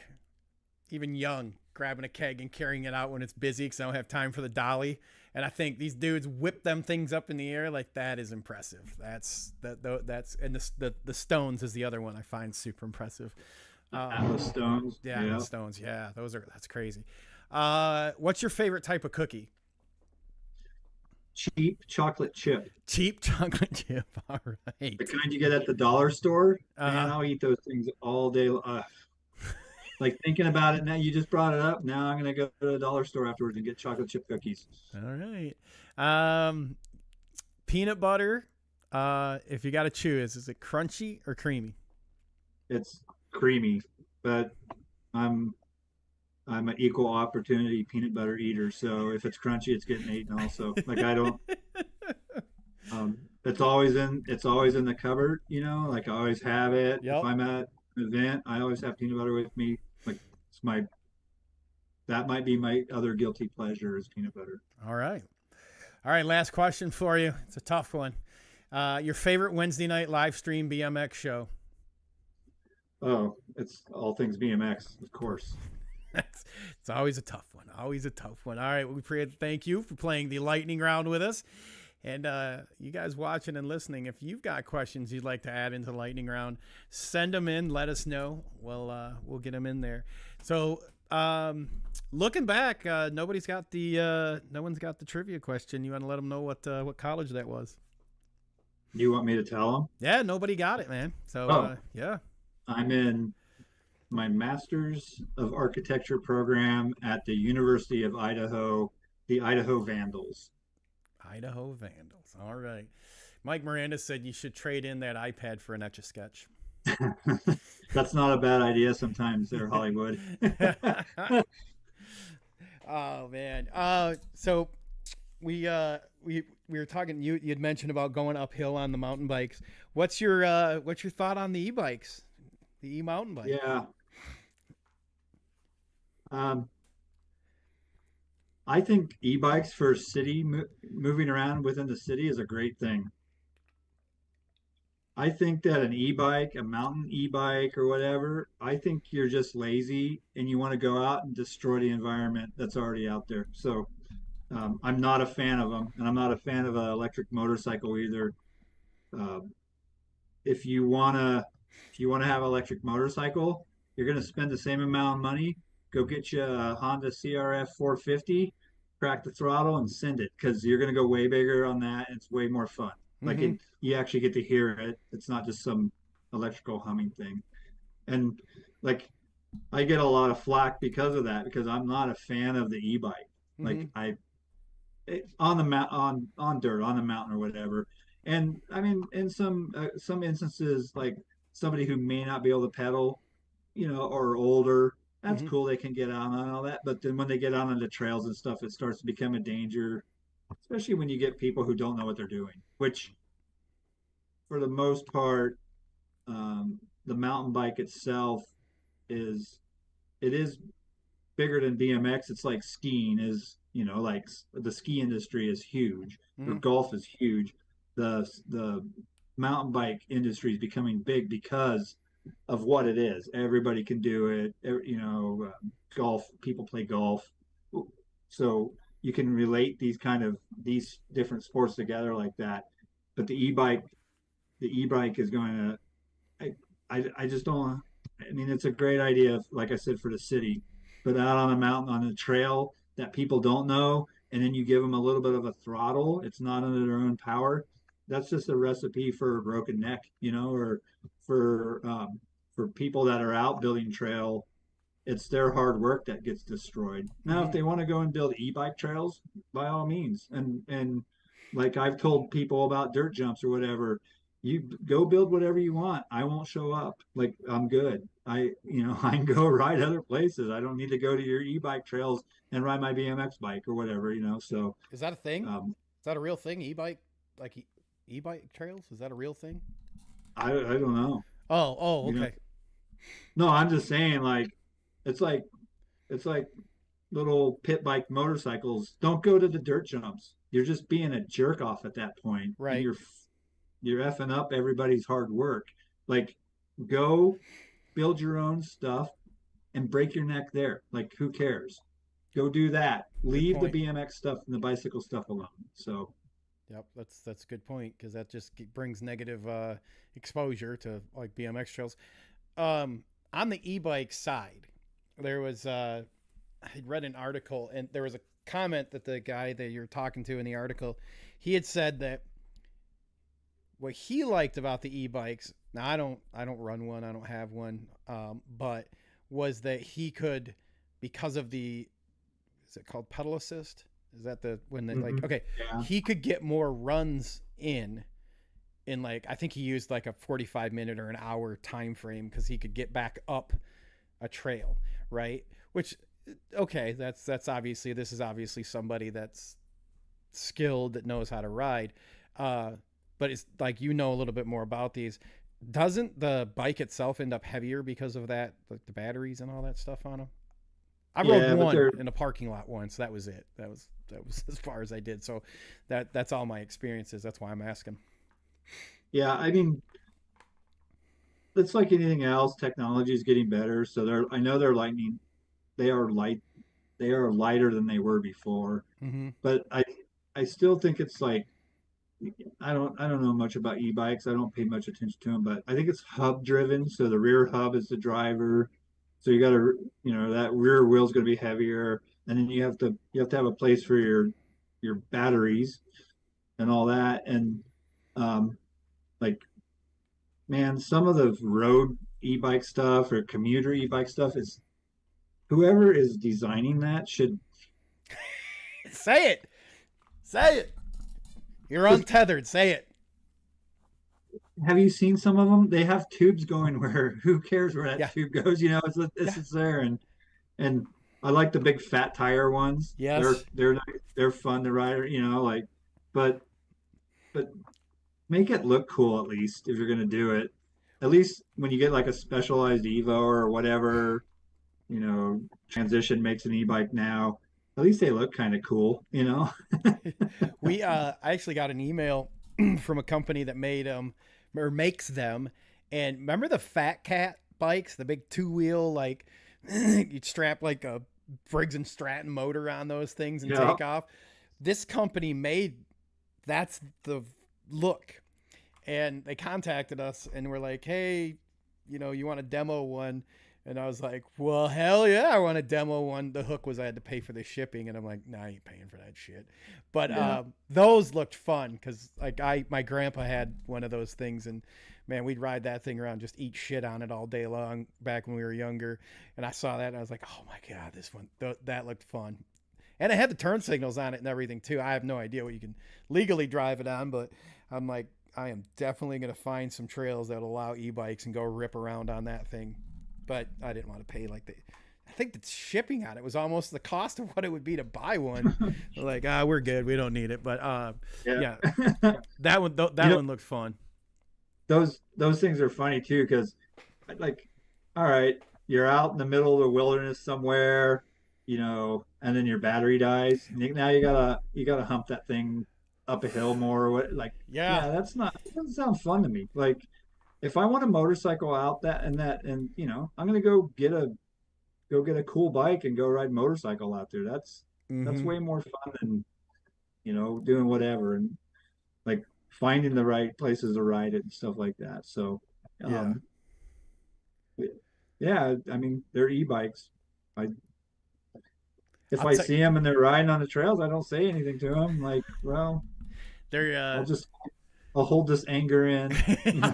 Speaker 3: even young, grabbing a keg and carrying it out when it's busy because I don't have time for the dolly. And I think these dudes whip them things up in the air like that is impressive. That's and the Stones is the other one I find super impressive.
Speaker 4: Atlas Stones.
Speaker 3: Yeah,
Speaker 4: Yeah.
Speaker 3: the Stones. Yeah, that's crazy. What's your favorite type of cookie?
Speaker 4: Cheap chocolate chip.
Speaker 3: Cheap chocolate chip. All right.
Speaker 4: The kind you get at the dollar store. Man,
Speaker 3: Uh-huh.
Speaker 4: I'll eat those things all day. Like thinking about it now, you just brought it up. Now I'm gonna go to the dollar store afterwards and get chocolate chip cookies.
Speaker 3: All right. Peanut butter. If you got to choose, is it crunchy or creamy?
Speaker 4: It's creamy, but I'm I'm an equal opportunity peanut butter eater. So if it's crunchy, it's getting eaten also. Like I don't. It's always in the cupboard. Like I always have it. If
Speaker 3: Yep.
Speaker 4: I'm at an event, I always have peanut butter with me. Like it's my that might be my other guilty pleasure is peanut butter.
Speaker 3: All right. All right. Last question for you. It's a tough one. Your favorite Wednesday night live stream BMX show?
Speaker 4: Oh, it's all things BMX, of course.
Speaker 3: It's always a tough one. Always a tough one. All right. We thank you for playing the lightning round with us. And you guys watching and listening, if you've got questions you'd like to add into the lightning round, send them in. Let us know. We'll get them in there. So looking back, no one's got the trivia question. You want to let them know what college that was?
Speaker 4: You want me to tell them?
Speaker 3: Yeah, nobody got it, man. So yeah.
Speaker 4: I'm in my Master's of Architecture program at the University of Idaho, the Idaho Vandals.
Speaker 3: Idaho Vandals. All right. Mike Miranda said you should trade in that iPad for an Etch-a-Sketch.
Speaker 4: That's not a bad idea sometimes there, Hollywood.
Speaker 3: Oh man. So we were talking. You had mentioned about going uphill on the mountain bikes. What's your thought on the e-bikes, the e-mountain bike?
Speaker 4: Yeah. I think e-bikes for moving around within the city is a great thing. I think that an e-bike, a mountain e-bike or whatever, I think you're just lazy and you want to go out and destroy the environment that's already out there. So I'm not a fan of them, and I'm not a fan of an electric motorcycle either. Um, if you wanna if you wanna have an electric motorcycle, you're gonna spend the same amount of money. Go get you a Honda CRF 450, crack the throttle, and send it because you're gonna go way bigger on that. And it's way more fun. Like
Speaker 3: Mm-hmm.
Speaker 4: you actually get to hear it. It's not just some electrical humming thing. And like I get a lot of flack because of that because I'm not a fan of the e-bike.
Speaker 3: Mm-hmm.
Speaker 4: Like on the on dirt on the mountain or whatever. And I mean, in some instances, like somebody who may not be able to pedal, or older, that's
Speaker 3: Mm-hmm.
Speaker 4: cool. They can get out on all that. But then when they get out on the trails and stuff, it starts to become a danger, especially when you get people who don't know what they're doing. Which, for the most part, the mountain bike itself is it is bigger than BMX. It's like skiing is, like the ski industry is huge, or
Speaker 3: Mm-hmm.
Speaker 4: golf is huge. The mountain bike industry is becoming big because of what it is. Everybody can do it. Golf people play golf, so you can relate these different sports together like that. But the e-bike is going to. I just don't. I mean, it's a great idea, like I said, for the city, but out on a mountain on a trail that people don't know, and then you give them a little bit of a throttle. It's not under their own power. That's just a recipe for a broken neck, or for um, for people that are out building trail it's their hard work that gets destroyed. Now, if they want to go and build e-bike trails, by all means, and like I've told people about dirt jumps or whatever, you go build whatever you want. I won't show up. Like I'm good. I can go ride other places. I don't need to go to your e-bike trails and ride my BMX bike or whatever. So
Speaker 3: Is that a thing?
Speaker 4: um,
Speaker 3: Is that a real thing? E-bike, like e-bike trails? Is that a real thing?
Speaker 4: I don't know.
Speaker 3: Oh,
Speaker 4: You know,
Speaker 3: okay.
Speaker 4: no, I'm just saying it's like it's like little pit bike motorcycles. Don't go to the dirt jumps. You're just being a jerk off at that point, and
Speaker 3: Right.
Speaker 4: you're effing up everybody's hard work. Like, go build your own stuff and break your neck there. Like, who cares? Go do that.
Speaker 3: Good
Speaker 4: Leave the
Speaker 3: point.
Speaker 4: BMX stuff and the bicycle stuff alone. So,
Speaker 3: Yep, that's a good point because that just brings negative exposure to like BMX trails. On the e-bike side, there was I read an article and there was a comment that the guy that you're talking to in the article, he had said that what he liked about the e-bikes. Now I don't run one, I don't have one, but was that he could, because of the, is it called pedal assist? Is that the when they like okay,
Speaker 4: yeah.
Speaker 3: he could get more runs in like I think he used like a 45-minute or an hour time frame because he could get back up a trail, right? Which okay, that's obviously this is obviously somebody that's skilled that knows how to ride. But it's like a little bit more about these. Doesn't the bike itself end up heavier because of that, like the batteries and all that stuff on them? I
Speaker 4: Yeah,
Speaker 3: rode
Speaker 4: but
Speaker 3: one
Speaker 4: they're
Speaker 3: in a parking lot once. That was it. That was as far as I did. So that's all my experiences. That's why I'm asking.
Speaker 4: yeah, I mean, it's like anything else, technology is getting better. So I know they are light, they are lighter than they were before.
Speaker 3: Mm-hmm.
Speaker 4: But I still think it's like I don't know much about e-bikes. I don't pay much attention to them, but I think it's hub driven. So the rear hub is the driver. So you got to, that rear wheel's going to be heavier, and then you have to have a place for your batteries and all that. And um, like, man, some of the road e-bike stuff or commuter e-bike stuff is whoever is designing that should.
Speaker 3: Say it. Say it. You're untethered. Say it.
Speaker 4: Have you seen some of them? They have tubes going where who cares where that
Speaker 3: Yeah.
Speaker 4: tube goes? It's
Speaker 3: Yeah.
Speaker 4: just there, and I like the big fat tire ones. They're
Speaker 3: Yes.
Speaker 4: they're nice, they're fun to ride. But but make it look cool at least if you're gonna do it. At least when you get like a specialized Evo or whatever, transition makes an e-bike now. At least they look kind of cool.
Speaker 3: I actually got an email from a company that made them or makes them. And remember the Fat Cat bikes, the big two-wheel, like you'd strap like a Briggs and Stratton motor on those things and
Speaker 4: Yeah.
Speaker 3: take off. This company made that's the look. And they contacted us and were like, hey, you want to demo one? And I was like, well, hell yeah, I want to demo one. The hook was I had to pay for the shipping. And I'm like, nah, I ain't paying for that shit. But
Speaker 4: Yeah.
Speaker 3: those looked fun because like my grandpa had one of those things. And man, we'd ride that thing around, just eat shit on it all day long back when we were younger. And I saw that and I was like, oh my God, this one, that looked fun. And it had the turn signals on it and everything too. I have no idea what you can legally drive it on, but I'm like, I am definitely going to find some trails that allow e-bikes and go rip around on that thing. But I didn't want to pay I think the shipping on it was almost the cost of what it would be to buy one. Like, we're good. We don't need it. But yeah, that one looked fun.
Speaker 4: those things are funny too because like, all right, you're out in the middle of the wilderness somewhere, and then your battery dies. Now you gotta hump that thing up a hill more or what, like,
Speaker 3: Yeah.
Speaker 4: yeah, that doesn't sound fun to me. Like, if I want a motorcycle out and I'm gonna go get a cool bike and go ride motorcycle out there. That's
Speaker 3: Mm-hmm.
Speaker 4: way more fun than doing whatever and like finding the right places to ride it and stuff like that. So,
Speaker 3: Yeah.
Speaker 4: um, yeah, I mean they're e-bikes. I if
Speaker 3: I'll
Speaker 4: I
Speaker 3: tell
Speaker 4: see them and they're riding on the trails, I don't say anything to them. Like, well,
Speaker 3: they're
Speaker 4: I'll just I'll hold this anger in.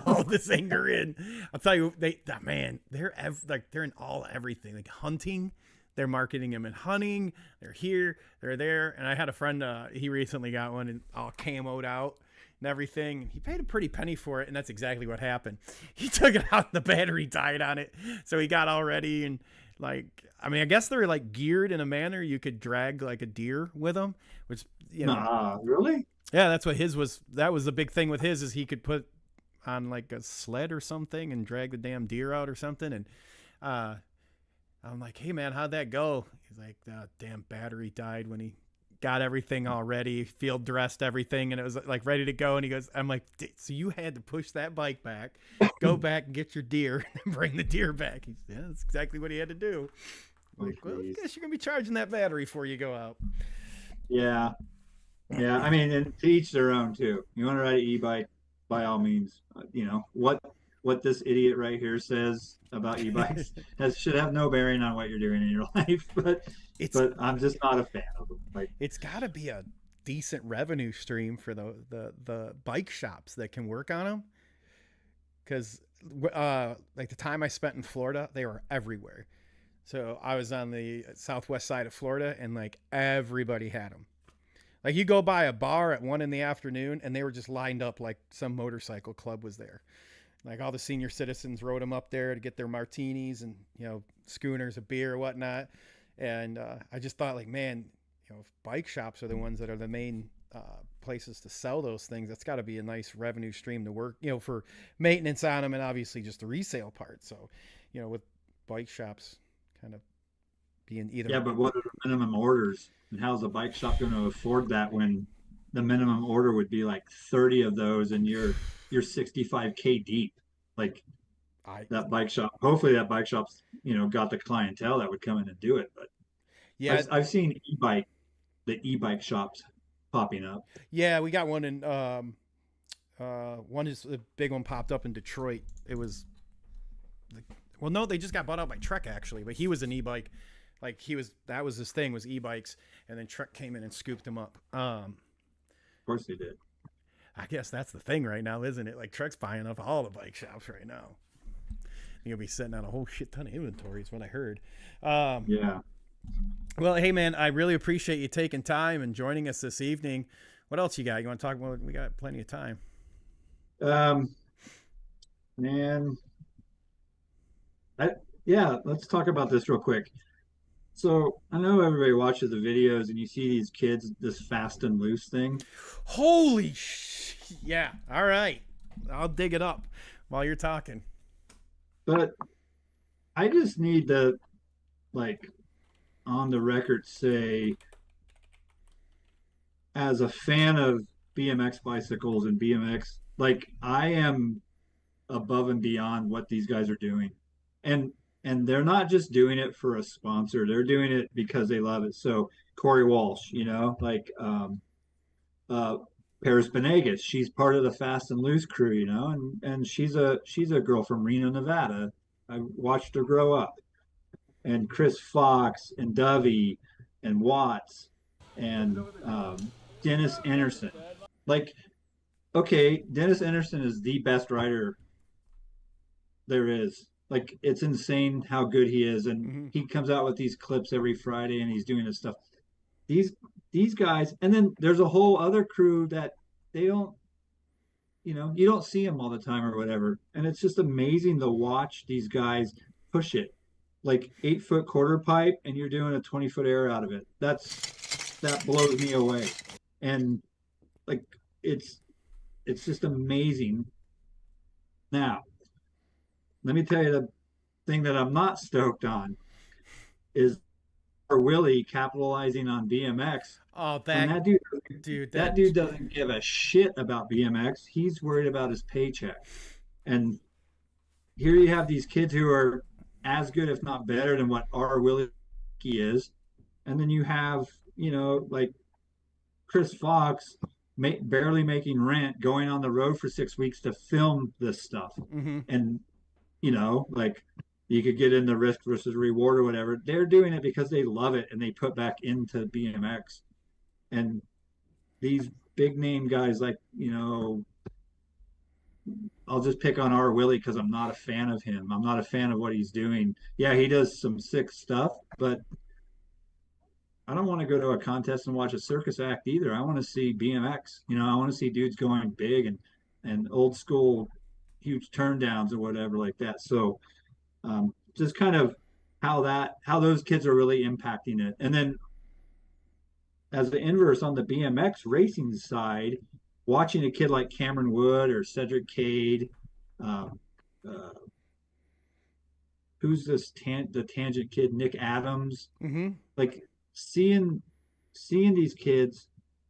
Speaker 3: All this anger in. I'll tell you, man, they're in all everything. Like hunting, they're marketing them in hunting. They're here, they're there. And I had a friend, he recently got one and all camoed out and everything. He paid a pretty penny for it, and that's exactly what happened. He took it out, and the battery died on it, so he got all ready and. Like, I mean, I guess they're like geared in a manner you could drag like a deer with them, which,
Speaker 4: Really?
Speaker 3: Yeah, that's what his was. That was the big thing with his is he could put on like a sled or something and drag the damn deer out or something. And I'm like, hey man, how'd that go? He's like, the damn battery died when he got everything all ready, field dressed everything, and it was like ready to go. And he goes, I'm like, so you had to push that bike back, go back and get your deer, and bring the deer back. He said, yeah, that's exactly what he had to do. Like, well, I guess you're gonna be charging that battery before you go out.
Speaker 4: Yeah. Yeah. I mean, and to each their own too. You want to ride an e-bike, by all means. What this idiot right here says about e-bikes should have no bearing on what you're doing in your life. But I'm just not a fan of them. Like,
Speaker 3: it's got to be a decent revenue stream for the bike shops that can work on them. Because like the time I spent in Florida, they were everywhere. So I was on the southwest side of Florida, and like everybody had them. Like you go by a bar at 1 PM, and they were just lined up like some motorcycle club was there. Like all the senior citizens rode them up there to get their martinis and, schooners of beer or whatnot. And I just thought, like, man, if bike shops are the ones that are the main places to sell those things, that's got to be a nice revenue stream to work, for maintenance on them and obviously just the resale part. So, with bike shops kind of being either.
Speaker 4: Yeah, but what are the minimum orders? And how's a bike shop going to afford that when the minimum order would be like 30 of those and you're 65K deep? Like that bike shop, hopefully that bike shop's, got the clientele that would come in and do it. But
Speaker 3: yeah,
Speaker 4: I've seen the e-bike shops popping up.
Speaker 3: Yeah, we got one in one is a big one popped up in Detroit. It was well, no, they just got bought out by Trek actually, but he was an e-bike. Like that was his thing was e-bikes, and then Trek came in and scooped him up.
Speaker 4: Of course they did.
Speaker 3: I guess that's the thing right now, isn't it? Like Trek's buying up all the bike shops right now. You'll be setting out a whole shit ton of inventory is what I heard.
Speaker 4: Yeah.
Speaker 3: Well, hey man, I really appreciate you taking time and joining us this evening. What else you got? You want to talk about? We got plenty of time.
Speaker 4: Man, let's talk about this real quick. So I know everybody watches the videos and you see these kids, this fast and loose thing.
Speaker 3: Holy yeah. All right. I'll dig it up while you're talking.
Speaker 4: But I just need to, like, on the record say, as a fan of BMX bicycles and BMX, like, I am above and beyond what these guys are doing. And they're not just doing it for a sponsor, they're doing it because they love it. So Corey Walsh, Paris Benegas, she's part of the Fast and Loose crew, and she's a girl from Reno, Nevada. I watched her grow up. And Chris Fox and Dovey and Watts and Dennis Anderson. Like, okay, Dennis Anderson is the best rider there is. Like, it's insane how good he is, and he comes out with these clips every Friday, and he's doing this stuff. These guys, and then there's a whole other crew that they don't, you don't see them all the time or whatever, and it's just amazing to watch these guys push it, like 8-foot quarter pipe, and you're doing a 20-foot air out of it. That blows me away, and like it's just amazing. Now, let me tell you the thing that I'm not stoked on is Willie capitalizing on BMX.
Speaker 3: Oh,
Speaker 4: that dude doesn't give a shit about BMX. He's worried about his paycheck. And here you have these kids who are as good, if not better, than what our Willie is. And then you have, like Chris Fox barely making rent, going on the road for 6 weeks to film this stuff. And like you could get into risk versus reward or whatever. They're doing it because they love it and they put back into BMX. And these big name guys like, I'll just pick on our Willie because I'm not a fan of him. I'm not a fan of what he's doing. Yeah, he does some sick stuff, but I don't want to go to a contest and watch a circus act either. I want to see BMX. I want to see dudes going big and old school huge turn downs or whatever like that. So just kind of how those kids are really impacting it. And then as the inverse on the BMX racing side, watching a kid like Cameron Wood or Cedric Cade, um, uh, who's the tangent kid, Nick Adams,
Speaker 3: Mm-hmm.
Speaker 4: like seeing these kids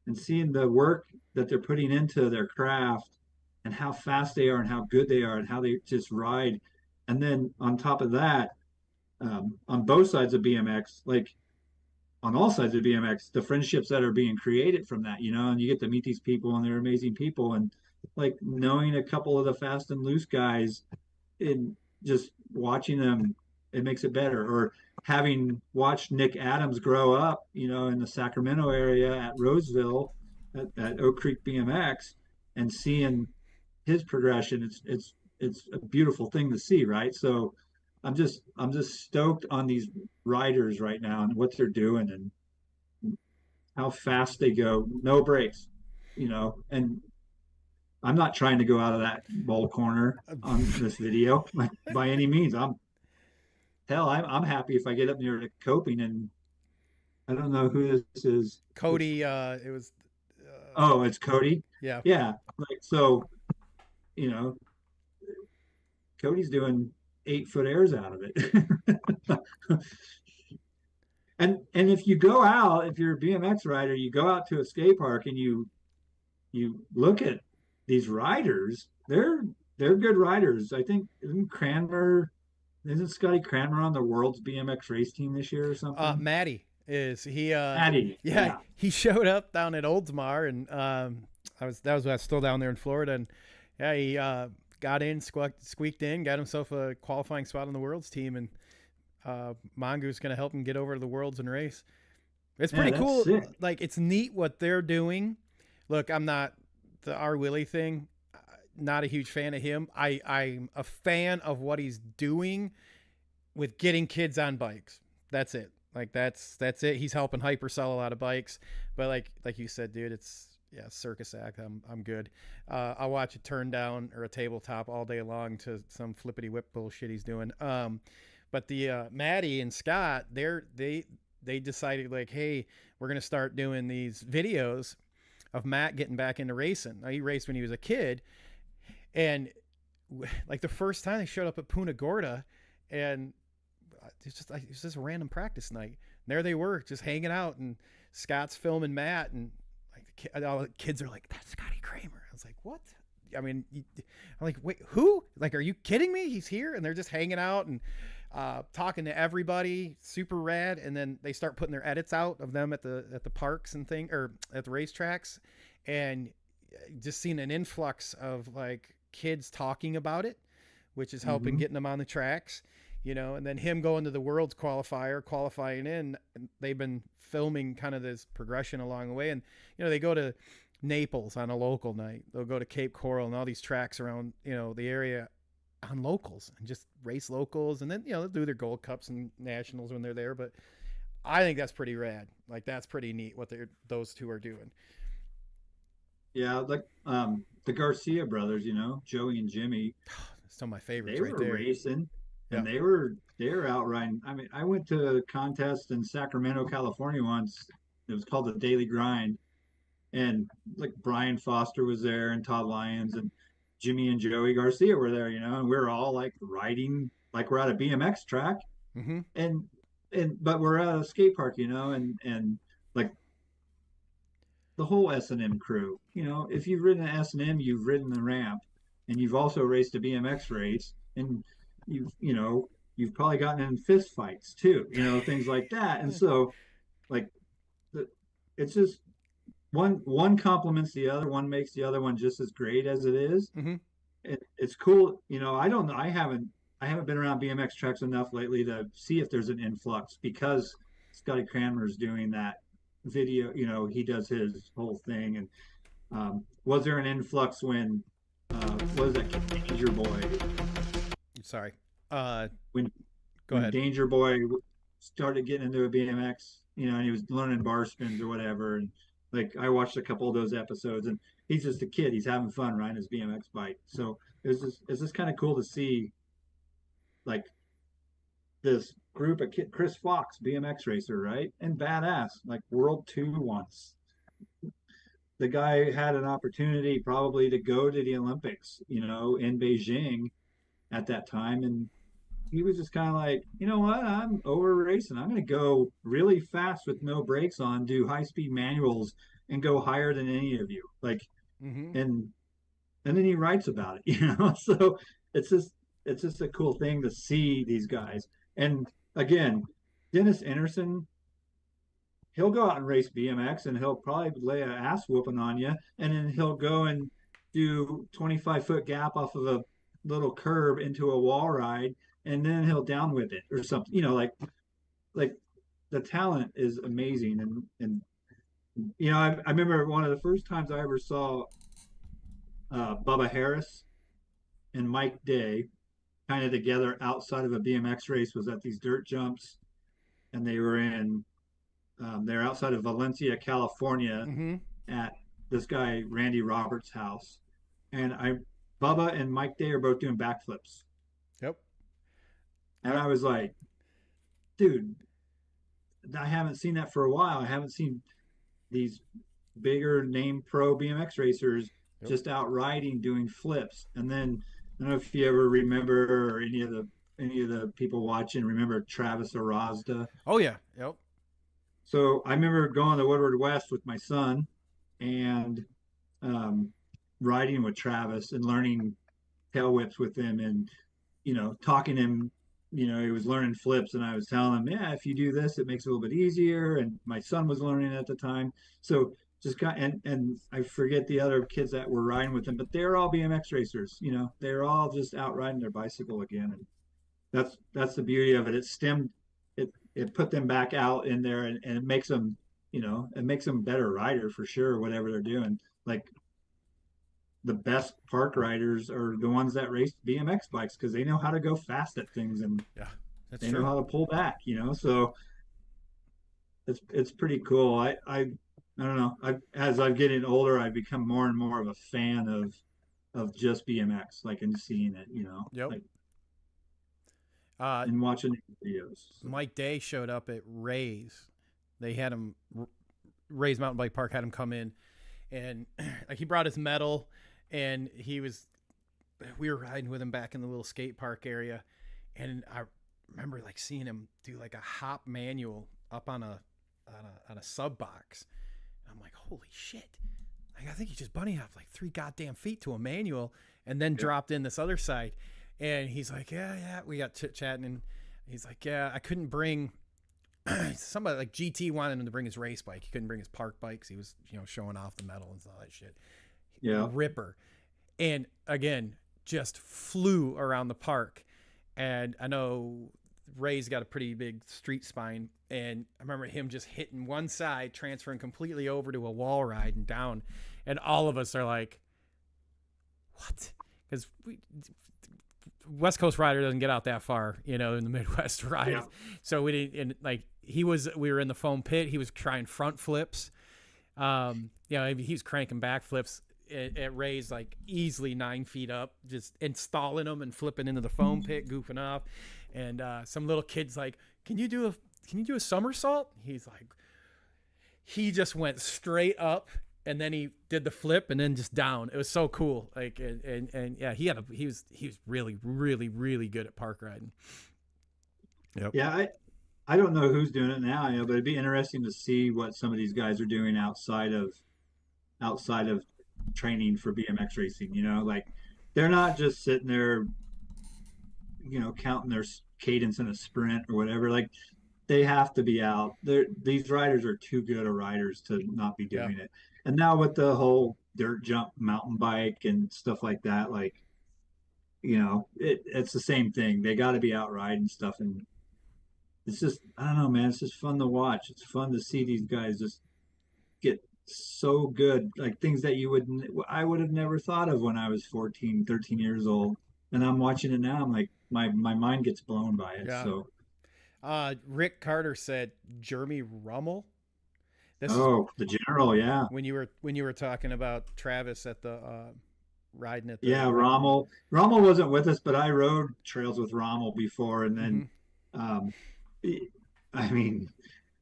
Speaker 4: and seeing the work that they're putting into their craft and how fast they are and how good they are and how they just ride. And then on top of that, on both sides of BMX, like on all sides of BMX, the friendships that are being created from that, and you get to meet these people and they're amazing people. And like knowing a couple of the fast and loose guys and just watching them, it makes it better. Or having watched Nick Adams grow up, in the Sacramento area at Roseville at Oak Creek BMX and seeing his progression, it's a beautiful thing to see, right? So I'm just stoked on these riders right now and what they're doing and how fast they go, no brakes, and I'm not trying to go out of that ball corner on this video by any means. I'm happy if I get up near the coping and I don't know who this is.
Speaker 3: Cody, it was.
Speaker 4: Oh, it's Cody.
Speaker 3: Yeah.
Speaker 4: Yeah. Like so, you know, Cody's doing 8-foot airs out of it. And if you go out, if you're a BMX rider, you go out to a skate park and you look at these riders, they're good riders. I think isn't Scotty Cranmer on the world's BMX race team this year or something?
Speaker 3: Maddie is he?
Speaker 4: Maddie,
Speaker 3: Yeah, he showed up down at Oldsmar, and I was still down there in Florida, and yeah, he got in, squeaked in, got himself a qualifying spot on the world's team, and Mongoose gonna help him get over to the worlds and race. It's pretty cool.
Speaker 4: Sick.
Speaker 3: Like it's neat what they're doing. Look, I'm not the R Willie thing. Not a huge fan of him. I'm a fan of what he's doing with getting kids on bikes. That's it. Like that's it. He's helping hyper sell a lot of bikes. But like you said, dude, it's circus act. I'm good. I'll watch a turn down or a tabletop all day long to some flippity whip bullshit he's doing. But the Maddie and Scott, they decided like, hey, we're gonna start doing these videos of Matt getting back into racing. Now he raced when he was a kid, and like the first time they showed up at Punta Gorda, and it was just a random practice night. And there they were, just hanging out, and Scott's filming Matt, and like all the kids are like, "That's Scotty Kramer." I was like, "What?" I mean, I'm like, "Wait, who? Like, are you kidding me? He's here!" And they're just hanging out and talking to everybody, super rad. And then they start putting their edits out of them at the parks and or at the racetracks, and just seeing an influx of like kids talking about it, which is helping getting them on the tracks, and then him going to the world's qualifying in, and they've been filming kind of this progression along the way. And, they go to Naples on a local night, they'll go to Cape Coral and all these tracks around, the area on locals and just race locals. And then, they'll do their Gold Cups and Nationals when they're there. But I think that's pretty rad. Like that's pretty neat what those two are doing.
Speaker 4: Yeah, like the Garcia brothers, Joey and Jimmy.
Speaker 3: Some of my favorites
Speaker 4: They
Speaker 3: right
Speaker 4: were
Speaker 3: there.
Speaker 4: racing, and
Speaker 3: Yeah.
Speaker 4: they were out riding. I mean, I went to a contest in Sacramento, California once. It was called the Daily Grind, and like Brian Foster was there, and Todd Lyons, and Jimmy and Joey Garcia were there, and we were all like riding like we're at a BMX track,
Speaker 3: Mm-hmm.
Speaker 4: and but we're at a skate park, and like the whole S&M crew. If you've ridden an S&M, you've ridden the ramp, and you've also raced a BMX race, and you've probably gotten in fist fights too, things like that. And so, like, it's just one complements the other, one makes the other one just as great as it is.
Speaker 3: Mm-hmm.
Speaker 4: It's cool. I don't know. I haven't been around BMX tracks enough lately to see if there's an influx because Scotty Cranmer's doing that video. He does his whole thing. And was there an influx when what is that kid, Danger Boy?
Speaker 3: Sorry. Uh,
Speaker 4: When
Speaker 3: Go ahead.
Speaker 4: Danger Boy started getting into a BMX, and he was learning bar spins or whatever, and like I watched a couple of those episodes, and he's just a kid. He's having fun riding his BMX bike. So it's just kind of cool to see like this group of kid, Chris Fox, BMX racer, right, and badass, like World Two once. The guy had an opportunity probably to go to the Olympics, in Beijing at that time, and he was just kind of like, you know what, I'm over racing. I'm going to go really fast with no brakes on, do high speed manuals, and go higher than any of you. Like,
Speaker 3: Mm-hmm.
Speaker 4: and then he writes about it, So it's just it's just a cool thing to see these guys. And again, Dennis Anderson, he'll go out and race BMX, and he'll probably lay an ass whooping on you, and then he'll go and do 25-foot gap off of a little curb into a wall ride, and then he'll down whip it or something. Like the talent is amazing. And I remember one of the first times I ever saw Bubba Harris and Mike Day kind of together outside of a BMX race was at these dirt jumps, and they're outside of Valencia, California,
Speaker 3: Mm-hmm.
Speaker 4: at this guy Randy Roberts' house, and Bubba and Mike Day are both doing backflips,
Speaker 3: Yep.
Speaker 4: and I was like, dude, I haven't seen that for a while. I haven't seen these bigger name pro BMX racers
Speaker 3: Yep.
Speaker 4: just out riding doing flips. And then I don't know if you ever remember, or any of the people watching remember Travis Arozda.
Speaker 3: Oh yeah. Yep.
Speaker 4: So I remember going to Woodward West with my son and um, riding with Travis and learning tail whips with him, and talking to him. He was learning flips, and I was telling him, yeah, if you do this, it makes it a little bit easier. And my son was learning at the time, so just got and I forget the other kids that were riding with him, but they're all BMX racers. They're all just out riding their bicycle again, and that's the beauty of it. It put them back out in there, and it makes them, better rider for sure, whatever they're doing. Like the best park riders are the ones that race BMX bikes, because they know how to go fast at things, and
Speaker 3: Yeah. That's
Speaker 4: they
Speaker 3: true.
Speaker 4: know how to pull back. So it's pretty cool. I don't know. As I'm getting older, I've become more and more of a fan of just BMX, like, and seeing it.
Speaker 3: Yep.
Speaker 4: Like,
Speaker 3: Uh,
Speaker 4: and watching videos. So.
Speaker 3: Mike Day showed up at Ray's. They had him. Ray's Mountain Bike Park had him come in, and like he brought his medal, and we were riding with him back in the little skate park area, and I remember like seeing him do like a hop manual up on a sub box. And I'm like, holy shit! Like, I think he just bunny hopped like 3 goddamn feet to a manual, and then dropped in this other side. And he's like, yeah. We got chit chatting, and he's like, yeah, I couldn't bring. Somebody like GT wanted him to bring his race bike. He couldn't bring his park bikes. He was, showing off the metal and all that shit.
Speaker 4: Yeah.
Speaker 3: Ripper. And again, just flew around the park. And I know Ray's got a pretty big street spine. And I remember him just hitting one side, transferring completely over to a wall ride and down. And all of us are like, what? Because West Coast rider doesn't get out that far, in the Midwest ride.
Speaker 4: Yeah.
Speaker 3: So we didn't, and like we were in the foam pit. He was trying front flips. He was cranking back flips at Ray's like easily 9 feet up, just installing them and flipping into the foam pit, goofing off. And some little kid's like, can you do a somersault? He's like, he just went straight up, and then he did the flip and then just down. It was so cool. Like, and yeah, he was really, really, really good at park riding. Yep.
Speaker 4: Yeah, I don't know who's doing it now, but it'd be interesting to see what some of these guys are doing outside of training for BMX racing. Like they're not just sitting there, counting their cadence in a sprint or whatever. Like they have to be out. These riders are too good of riders to not be doing it. And now with the whole dirt jump mountain bike and stuff like that, like, it's the same thing. They got to be out riding stuff, and it's just, I don't know, man. It's just fun to watch. It's fun to see these guys just get so good, like things that I would have never thought of when I was 14, 13 years old. And I'm watching it now. I'm like, my mind gets blown by it.
Speaker 3: Yeah.
Speaker 4: So,
Speaker 3: Rick Carter said Jeremy Rummel. This is
Speaker 4: oh, the general, yeah.
Speaker 3: when you were talking about Travis at the riding at the.
Speaker 4: Yeah, Rommel wasn't with us, but I rode trails with Rommel before, and
Speaker 3: Mm-hmm.
Speaker 4: then, um, I mean,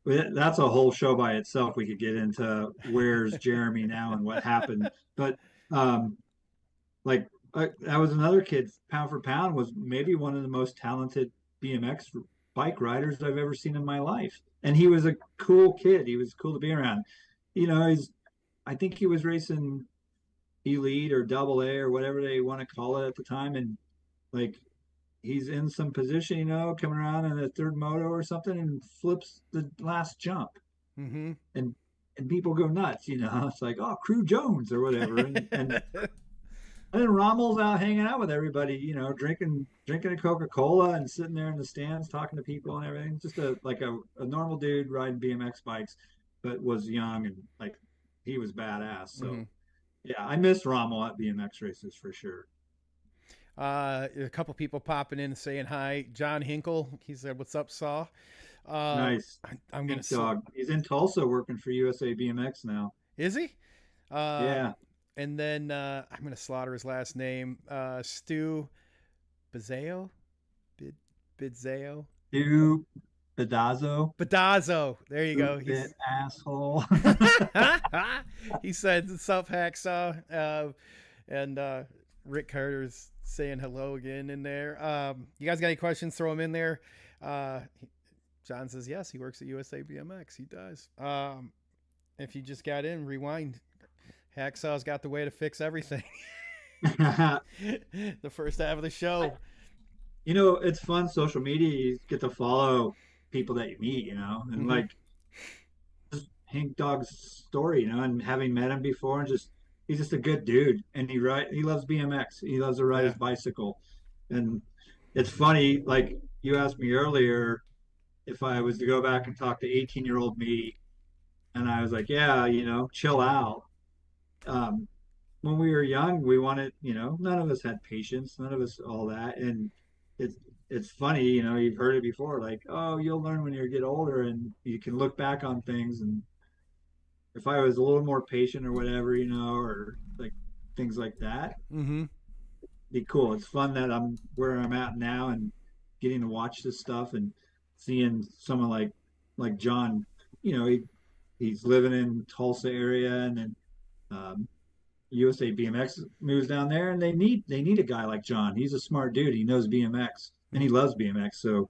Speaker 4: that's a whole show by itself. We could get into where's Jeremy now and what happened, but um, like that was another kid. Pound for pound was maybe one of the most talented BMX bike riders I've ever seen in my life, and he was a cool kid. He was cool to be around. I think he was racing elite or double A or whatever they want to call it at the time. And like he's in some position, coming around in a third moto or something and flips the last jump.
Speaker 3: Mm-hmm.
Speaker 4: And people go nuts, It's like, oh, Crew Jones or whatever. And then Rommel's out hanging out with everybody, drinking a Coca-Cola and sitting there in the stands talking to people and everything. Just a normal dude riding BMX bikes, but was young and like he was badass. So
Speaker 3: Mm-hmm.
Speaker 4: yeah, I miss Rommel at BMX races for sure.
Speaker 3: A couple people popping in and saying hi. John Hinkle, he said, "What's up, Saw?"
Speaker 4: Nice.
Speaker 3: I'm gonna.
Speaker 4: Pink Dog. He's in Tulsa working for USA BMX now.
Speaker 3: Is he? Uh,
Speaker 4: Yeah.
Speaker 3: and then I'm gonna slaughter his last name. Stu Bizzao, Bidzao,
Speaker 4: Stu Bedazzo.
Speaker 3: Badazzo. There you go.
Speaker 4: Bit asshole.
Speaker 3: He said, "What's up, Hacksaw?" And Rick Carter's saying hello again in there. You guys got any questions? Throw them in there. John says yes. He works at USA BMX. He does. If you just got in, rewind. Hacksaw's got the way to fix everything. The first half of the show.
Speaker 4: It's fun social media. You get to follow people that you meet, and
Speaker 3: Mm-hmm.
Speaker 4: like just Hank Dog's story, and having met him before and he's just a good dude and he loves BMX. He loves to ride
Speaker 3: Yeah.
Speaker 4: his bicycle. And it's funny, like you asked me earlier if I was to go back and talk to 18-year-old me, and I was like, yeah, chill out. When we were young, we wanted, none of us had patience, none of us all that. And it's it's funny, you've heard it before, like, oh, you'll learn when you get older and you can look back on things. And if I was a little more patient or whatever, or like things like that,
Speaker 3: Mm-hmm.
Speaker 4: be cool. It's fun that I'm where I'm at now and getting to watch this stuff and seeing someone like John, he's living in Tulsa area, and then USA BMX moves down there, and they need a guy like John. He's a smart dude. He knows BMX and he loves BMX. So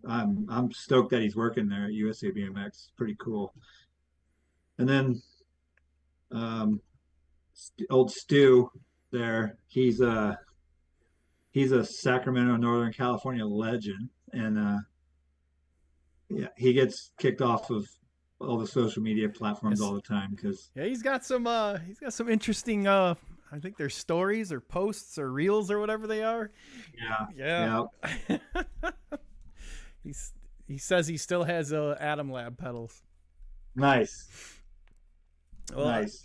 Speaker 4: I'm stoked that he's working there at USA BMX. Pretty cool. And then old Stu there, he's a Sacramento, Northern California legend, and yeah, he gets kicked off of all the social media platforms
Speaker 3: Yes.
Speaker 4: all the time because
Speaker 3: Yeah, he's got some interesting I think they're stories or posts or reels or whatever they are.
Speaker 4: yeah,
Speaker 3: Yeah. He says he still has Atom Lab pedals.
Speaker 4: nice,
Speaker 3: Well,
Speaker 4: nice.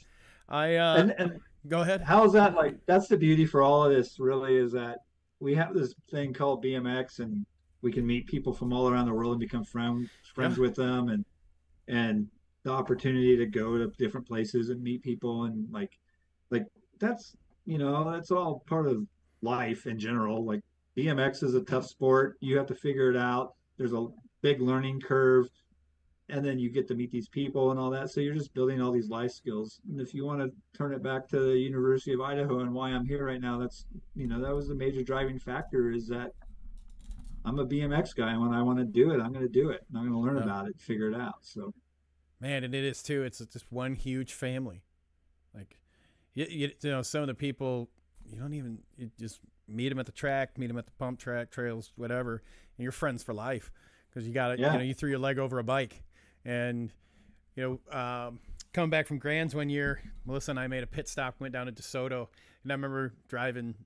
Speaker 3: I
Speaker 4: And
Speaker 3: go ahead.
Speaker 4: how's that like? That's the beauty for all of this, really, is that we have this thing called BMX, and we can meet people from all around the world and become
Speaker 3: Yeah.
Speaker 4: friends with them, and the opportunity to go to different places and meet people and like that's that's all part of life in general. Like BMX is a tough sport. You have to figure it out. There's a big learning curve, and then you get to meet these people and all that. So you're just building all these life skills. And if you want to turn it back to the University of Idaho and why I'm here right now, that's that was the major driving factor, is that I'm a BMX guy, and when I want to do it, I'm going to do it. And I'm going to learn
Speaker 3: Yeah.
Speaker 4: about it, figure it out. So
Speaker 3: Man, and it is too. It's just one huge family. Like, some of the people you just meet them at the track, meet them at the pump track, trails, whatever, and you're friends for life because you got it.
Speaker 4: yeah,
Speaker 3: You threw your leg over a bike, and coming back from Grands one year, Melissa and I made a pit stop, went down to DeSoto, and I remember driving.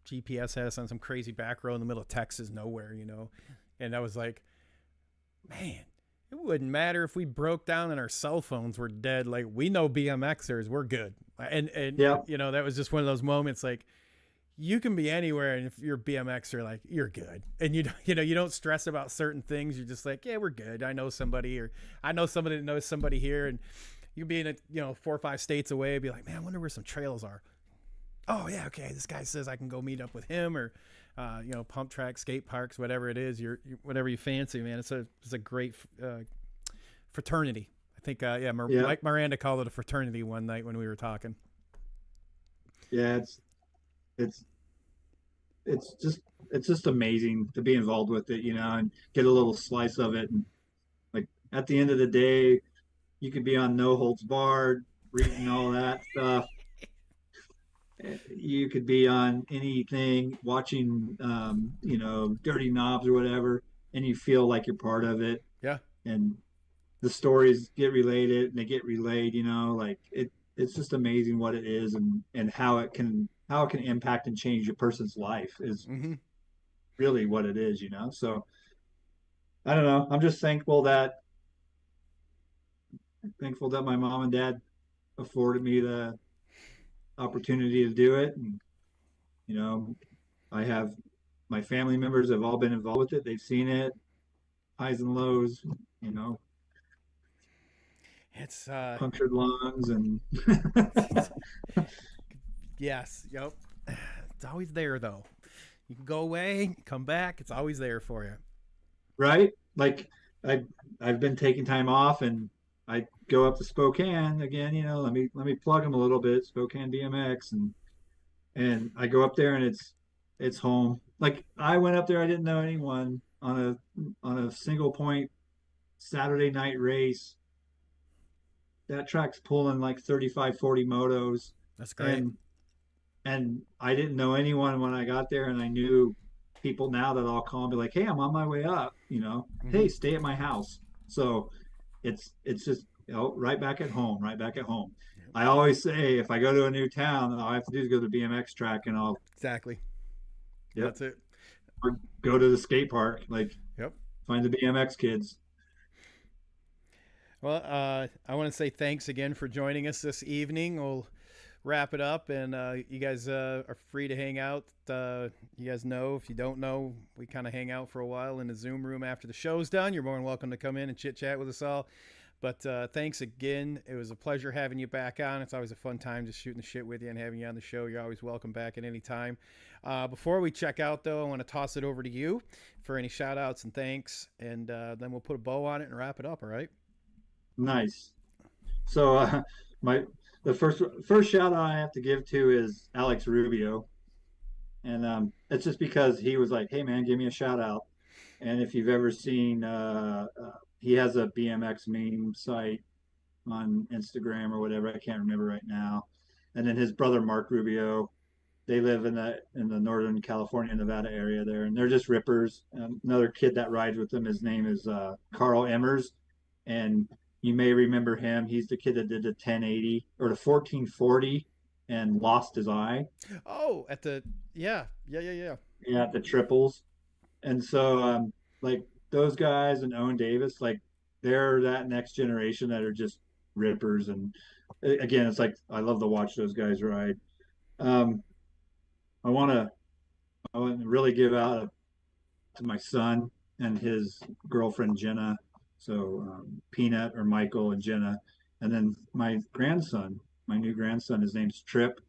Speaker 3: GPS had us on some crazy back road in the middle of Texas, nowhere, and I was like, man, it wouldn't matter if we broke down and our cell phones were dead. Like, we know BMXers, we're good. And
Speaker 4: Yeah.
Speaker 3: that was just one of those moments. Like, you can be anywhere, and if you're a BMXer, like, you're good. And you don't stress about certain things. You're just like, yeah, we're good. I know somebody, or I know somebody that knows somebody here, and you be in 4 or 5 states away, be like, man, I wonder where some trails are. Oh yeah, okay. This guy says I can go meet up with him, or pump track, skate parks, whatever it is, whatever you fancy, man. It's a great fraternity. I think Mike Miranda called it a fraternity one night when we were talking.
Speaker 4: Yeah, it's just amazing to be involved with it, and get a little slice of it. And like at the end of the day, you could be on No Holds Barred, reading all that stuff. You could be on anything, watching, Dirty Knobs or whatever, and you feel like you're part of it.
Speaker 3: Yeah.
Speaker 4: And the stories get related and they get relayed, like it's just amazing what it is, and how it can impact and change a person's life is really what it is. So I don't know, I'm just thankful that my mom and dad afforded me the opportunity to do it. And I have my family members have all been involved with it. They've seen it, highs and lows,
Speaker 3: It's
Speaker 4: punctured lungs and
Speaker 3: yes, yep. It's always there though. You can go away, come back. It's always there for you.
Speaker 4: right. Like I've been taking time off, and I go up to Spokane again. Let me plug them a little bit. Spokane BMX, and I go up there, and it's home. Like I went up there, I didn't know anyone on a single point Saturday night race. That track's pulling like 35, 40 motos,
Speaker 3: That's great.
Speaker 4: and I didn't know anyone when I got there, and I knew people now that I'll call and be like, "Hey, I'm on my way up," "Hey, stay at my house." So it's just right back at home, right back at home. I always say if I go to a new town, all I have to do is go to the BMX track, and I'll
Speaker 3: Exactly.
Speaker 4: yep,
Speaker 3: That's it.
Speaker 4: or go to the skate park, like
Speaker 3: Yep.
Speaker 4: find the BMX kids.
Speaker 3: Well, I want to say thanks again for joining us this evening. We'll wrap it up, and you guys are free to hang out. You guys know, if you don't know, we kind of hang out for a while in the Zoom room after the show's done. You're more than welcome to come in and chit chat with us all. But thanks again. It was a pleasure having you back on. It's always a fun time just shooting the shit with you and having you on the show. You're always welcome back at any time. Before we check out, though, I want to toss it over to you for any shout outs and thanks, and then we'll put a bow on it and wrap it up. All right.
Speaker 4: Nice. So my the first shout out I have to give to is Alex Rubio, and it's just because he was like, "Hey man, give me a shout out." And if you've ever seen, he has a BMX meme site on Instagram or whatever, I can't remember right now. And then his brother Mark Rubio, they live in the Northern California, Nevada area there, and they're just rippers. Another kid that rides with them, his name is Carl Emmers, and you may remember him. He's the kid that did the 1080 or the 1440 and lost his eye.
Speaker 3: Oh, at the yeah.
Speaker 4: Yeah, at the triples. And so like those guys and Owen Davis, like they're that next generation that are just rippers. And again, it's like I love to watch those guys ride. Um, I want to really give out to my son and his girlfriend Jenna. So Peanut or Michael and Jenna, and then my grandson, my new grandson. His name's Trip,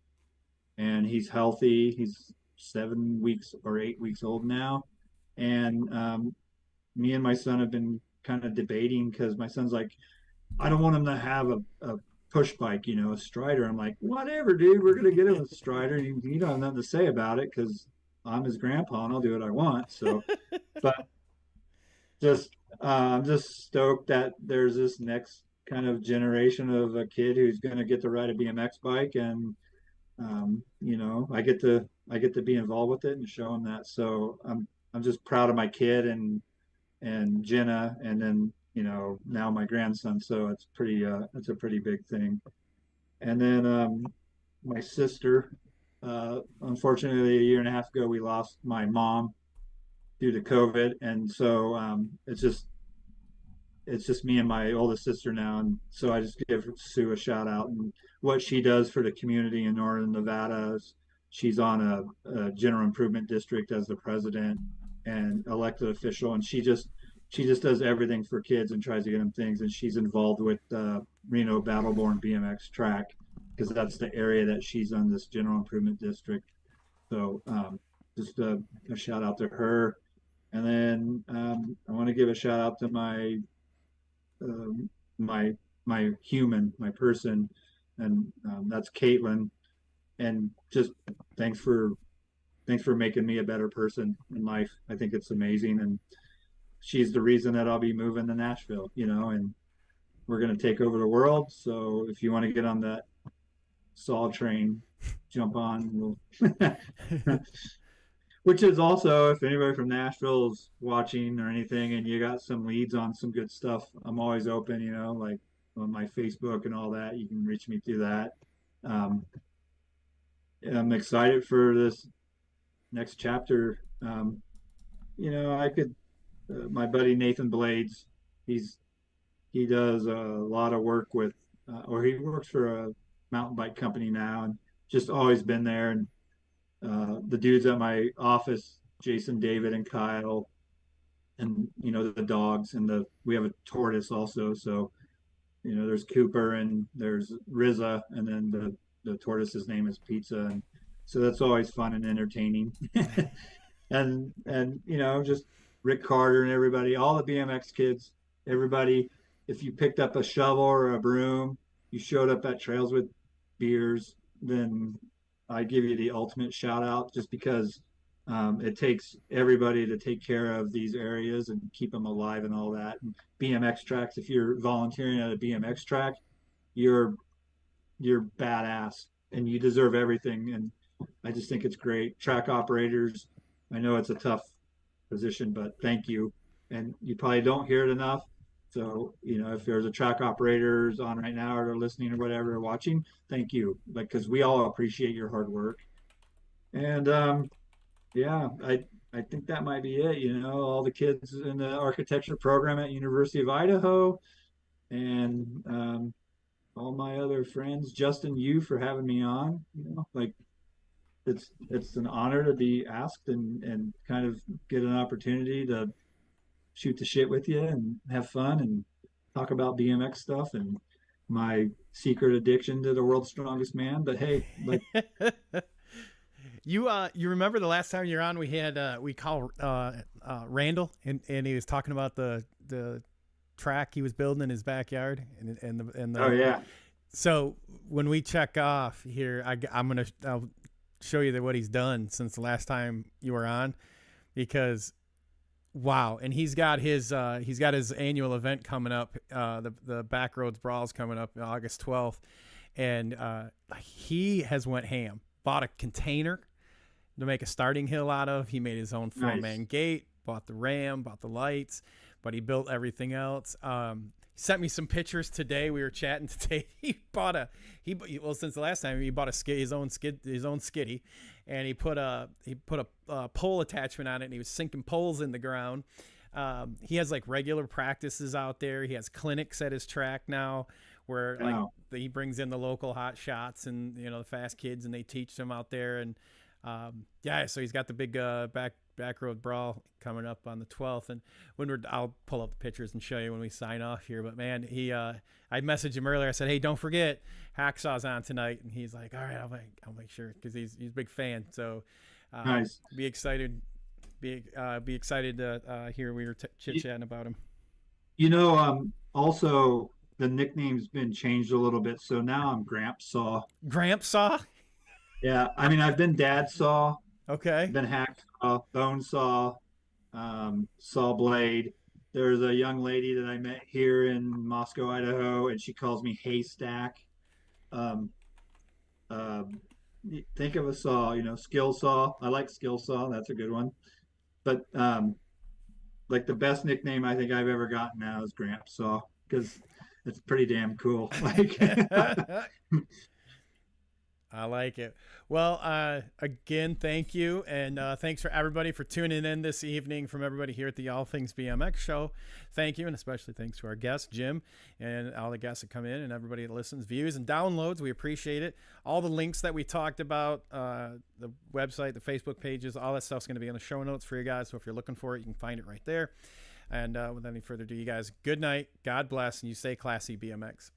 Speaker 4: and he's healthy. He's 7 weeks or 8 weeks old now, and me and my son have been kind of debating because my son's like, I don't want him to have a push bike, a Strider. I'm like, whatever, dude. We're gonna get him a Strider. You don't have nothing to say about it because I'm his grandpa and I'll do what I want. So, but just I'm just stoked that there's this next kind of generation of a kid who's going to get to ride a BMX bike, and I get to be involved with it and show him that. So I'm just proud of my kid and Jenna, and then now my grandson. So it's a pretty big thing. And then my sister, unfortunately, a year and a half ago, we lost my mom due to COVID, and so it's just me and my oldest sister now, and so I just give Sue a shout out and what she does for the community in Northern Nevada. She's on a general improvement district as the president and elected official, and she just does everything for kids and tries to get them things. And she's involved with Reno Battleborn BMX track because that's the area that she's on, this general improvement district. So just a shout out to her. And then I want to give a shout out to um, my my person, and that's Caitlin. And just thanks for making me a better person in life. I think it's amazing, and she's the reason that I'll be moving to Nashville. And we're gonna take over the world. So if you want to get on that Saw train, jump on. Which is also, if anybody from Nashville is watching or anything, and you got some leads on some good stuff, I'm always open. Like on my Facebook and all that. You can reach me through that. Um, I'm excited for this next chapter. I could. My buddy Nathan Blades, he does a lot of work with, or he works for a mountain bike company now, and just always been there. And the dudes at my office, Jason, David, and Kyle, and the dogs, and we have a tortoise also. So there's Cooper and there's Riza, and then the tortoise's name is Pizza, and so that's always fun and entertaining. and just Rick Carter and everybody, all the BMX kids, everybody. If you picked up a shovel or a broom, you showed up at Trails with Beers, then I give you the ultimate shout out, just because it takes everybody to take care of these areas and keep them alive and all that. And BMX tracks, if you're volunteering at a BMX track, you're badass and you deserve everything. And I just think it's great. Track operators, I know it's a tough position, but thank you. And you probably don't hear it enough. So, if there's a track operators on right now or they're listening or whatever, or watching, thank you. Because we all appreciate your hard work. And yeah, I think that might be it. All the kids in the architecture program at University of Idaho, and all my other friends. Justin, you for having me on. Like it's an honor to be asked and kind of get an opportunity to shoot the shit with you and have fun and talk about BMX stuff and my secret addiction to the world's strongest man. But hey, like
Speaker 3: you remember the last time you're on, we had we called Randall, and he was talking about the track he was building in his backyard and the
Speaker 4: oh yeah.
Speaker 3: So when we check off here, I'll show you what he's done since the last time you were on, because wow. And he's got his annual event coming up, the Backroads Brawls coming up August 12th, and he has went ham. Bought a container to make a starting hill out of. He made his own 4-man gate, bought the ram, bought the lights, but he built everything else. He sent me some pictures today. We were chatting today. Since the last time he bought his own skiddy, and he put a pole attachment on it, and he was sinking poles in the ground. He has like regular practices out there. He has clinics at his track now where he brings in the local hot shots and the fast kids, and they teach them out there. And so he's got the big back road brawl coming up on the 12th, and I'll pull up the pictures and show you when we sign off here. But man, I messaged him earlier. I said, hey, don't forget Hacksaw's on tonight, and he's like, all right, I'll make sure, because he's a big fan. So
Speaker 4: nice.
Speaker 3: Be excited to hear we were chit-chatting about him.
Speaker 4: Also the nickname's been changed a little bit, so now I'm Gramps Saw.
Speaker 3: Gramps Saw?
Speaker 4: Yeah, I mean, I've been Dad Saw.
Speaker 3: Okay.
Speaker 4: Been Hacksaw, Bone Saw, Saw Blade. There's a young lady that I met here in Moscow, Idaho, and she calls me Haystack. Think of a saw, Skill Saw. I like Skill Saw. That's a good one. But like the best nickname I think I've ever gotten now is Gramps Saw, because it's pretty damn cool. Like
Speaker 3: I like it. Well, again, thank you. And thanks for everybody for tuning in this evening from everybody here at the All Things BMX show. Thank you. And especially thanks to our guest, Jim, and all the guests that come in and everybody that listens, views, and downloads. We appreciate it. All the links that we talked about, the website, the Facebook pages, all that stuff's going to be in the show notes for you guys. So if you're looking for it, you can find it right there. And without any further ado, you guys, good night. God bless. And you stay classy, BMX.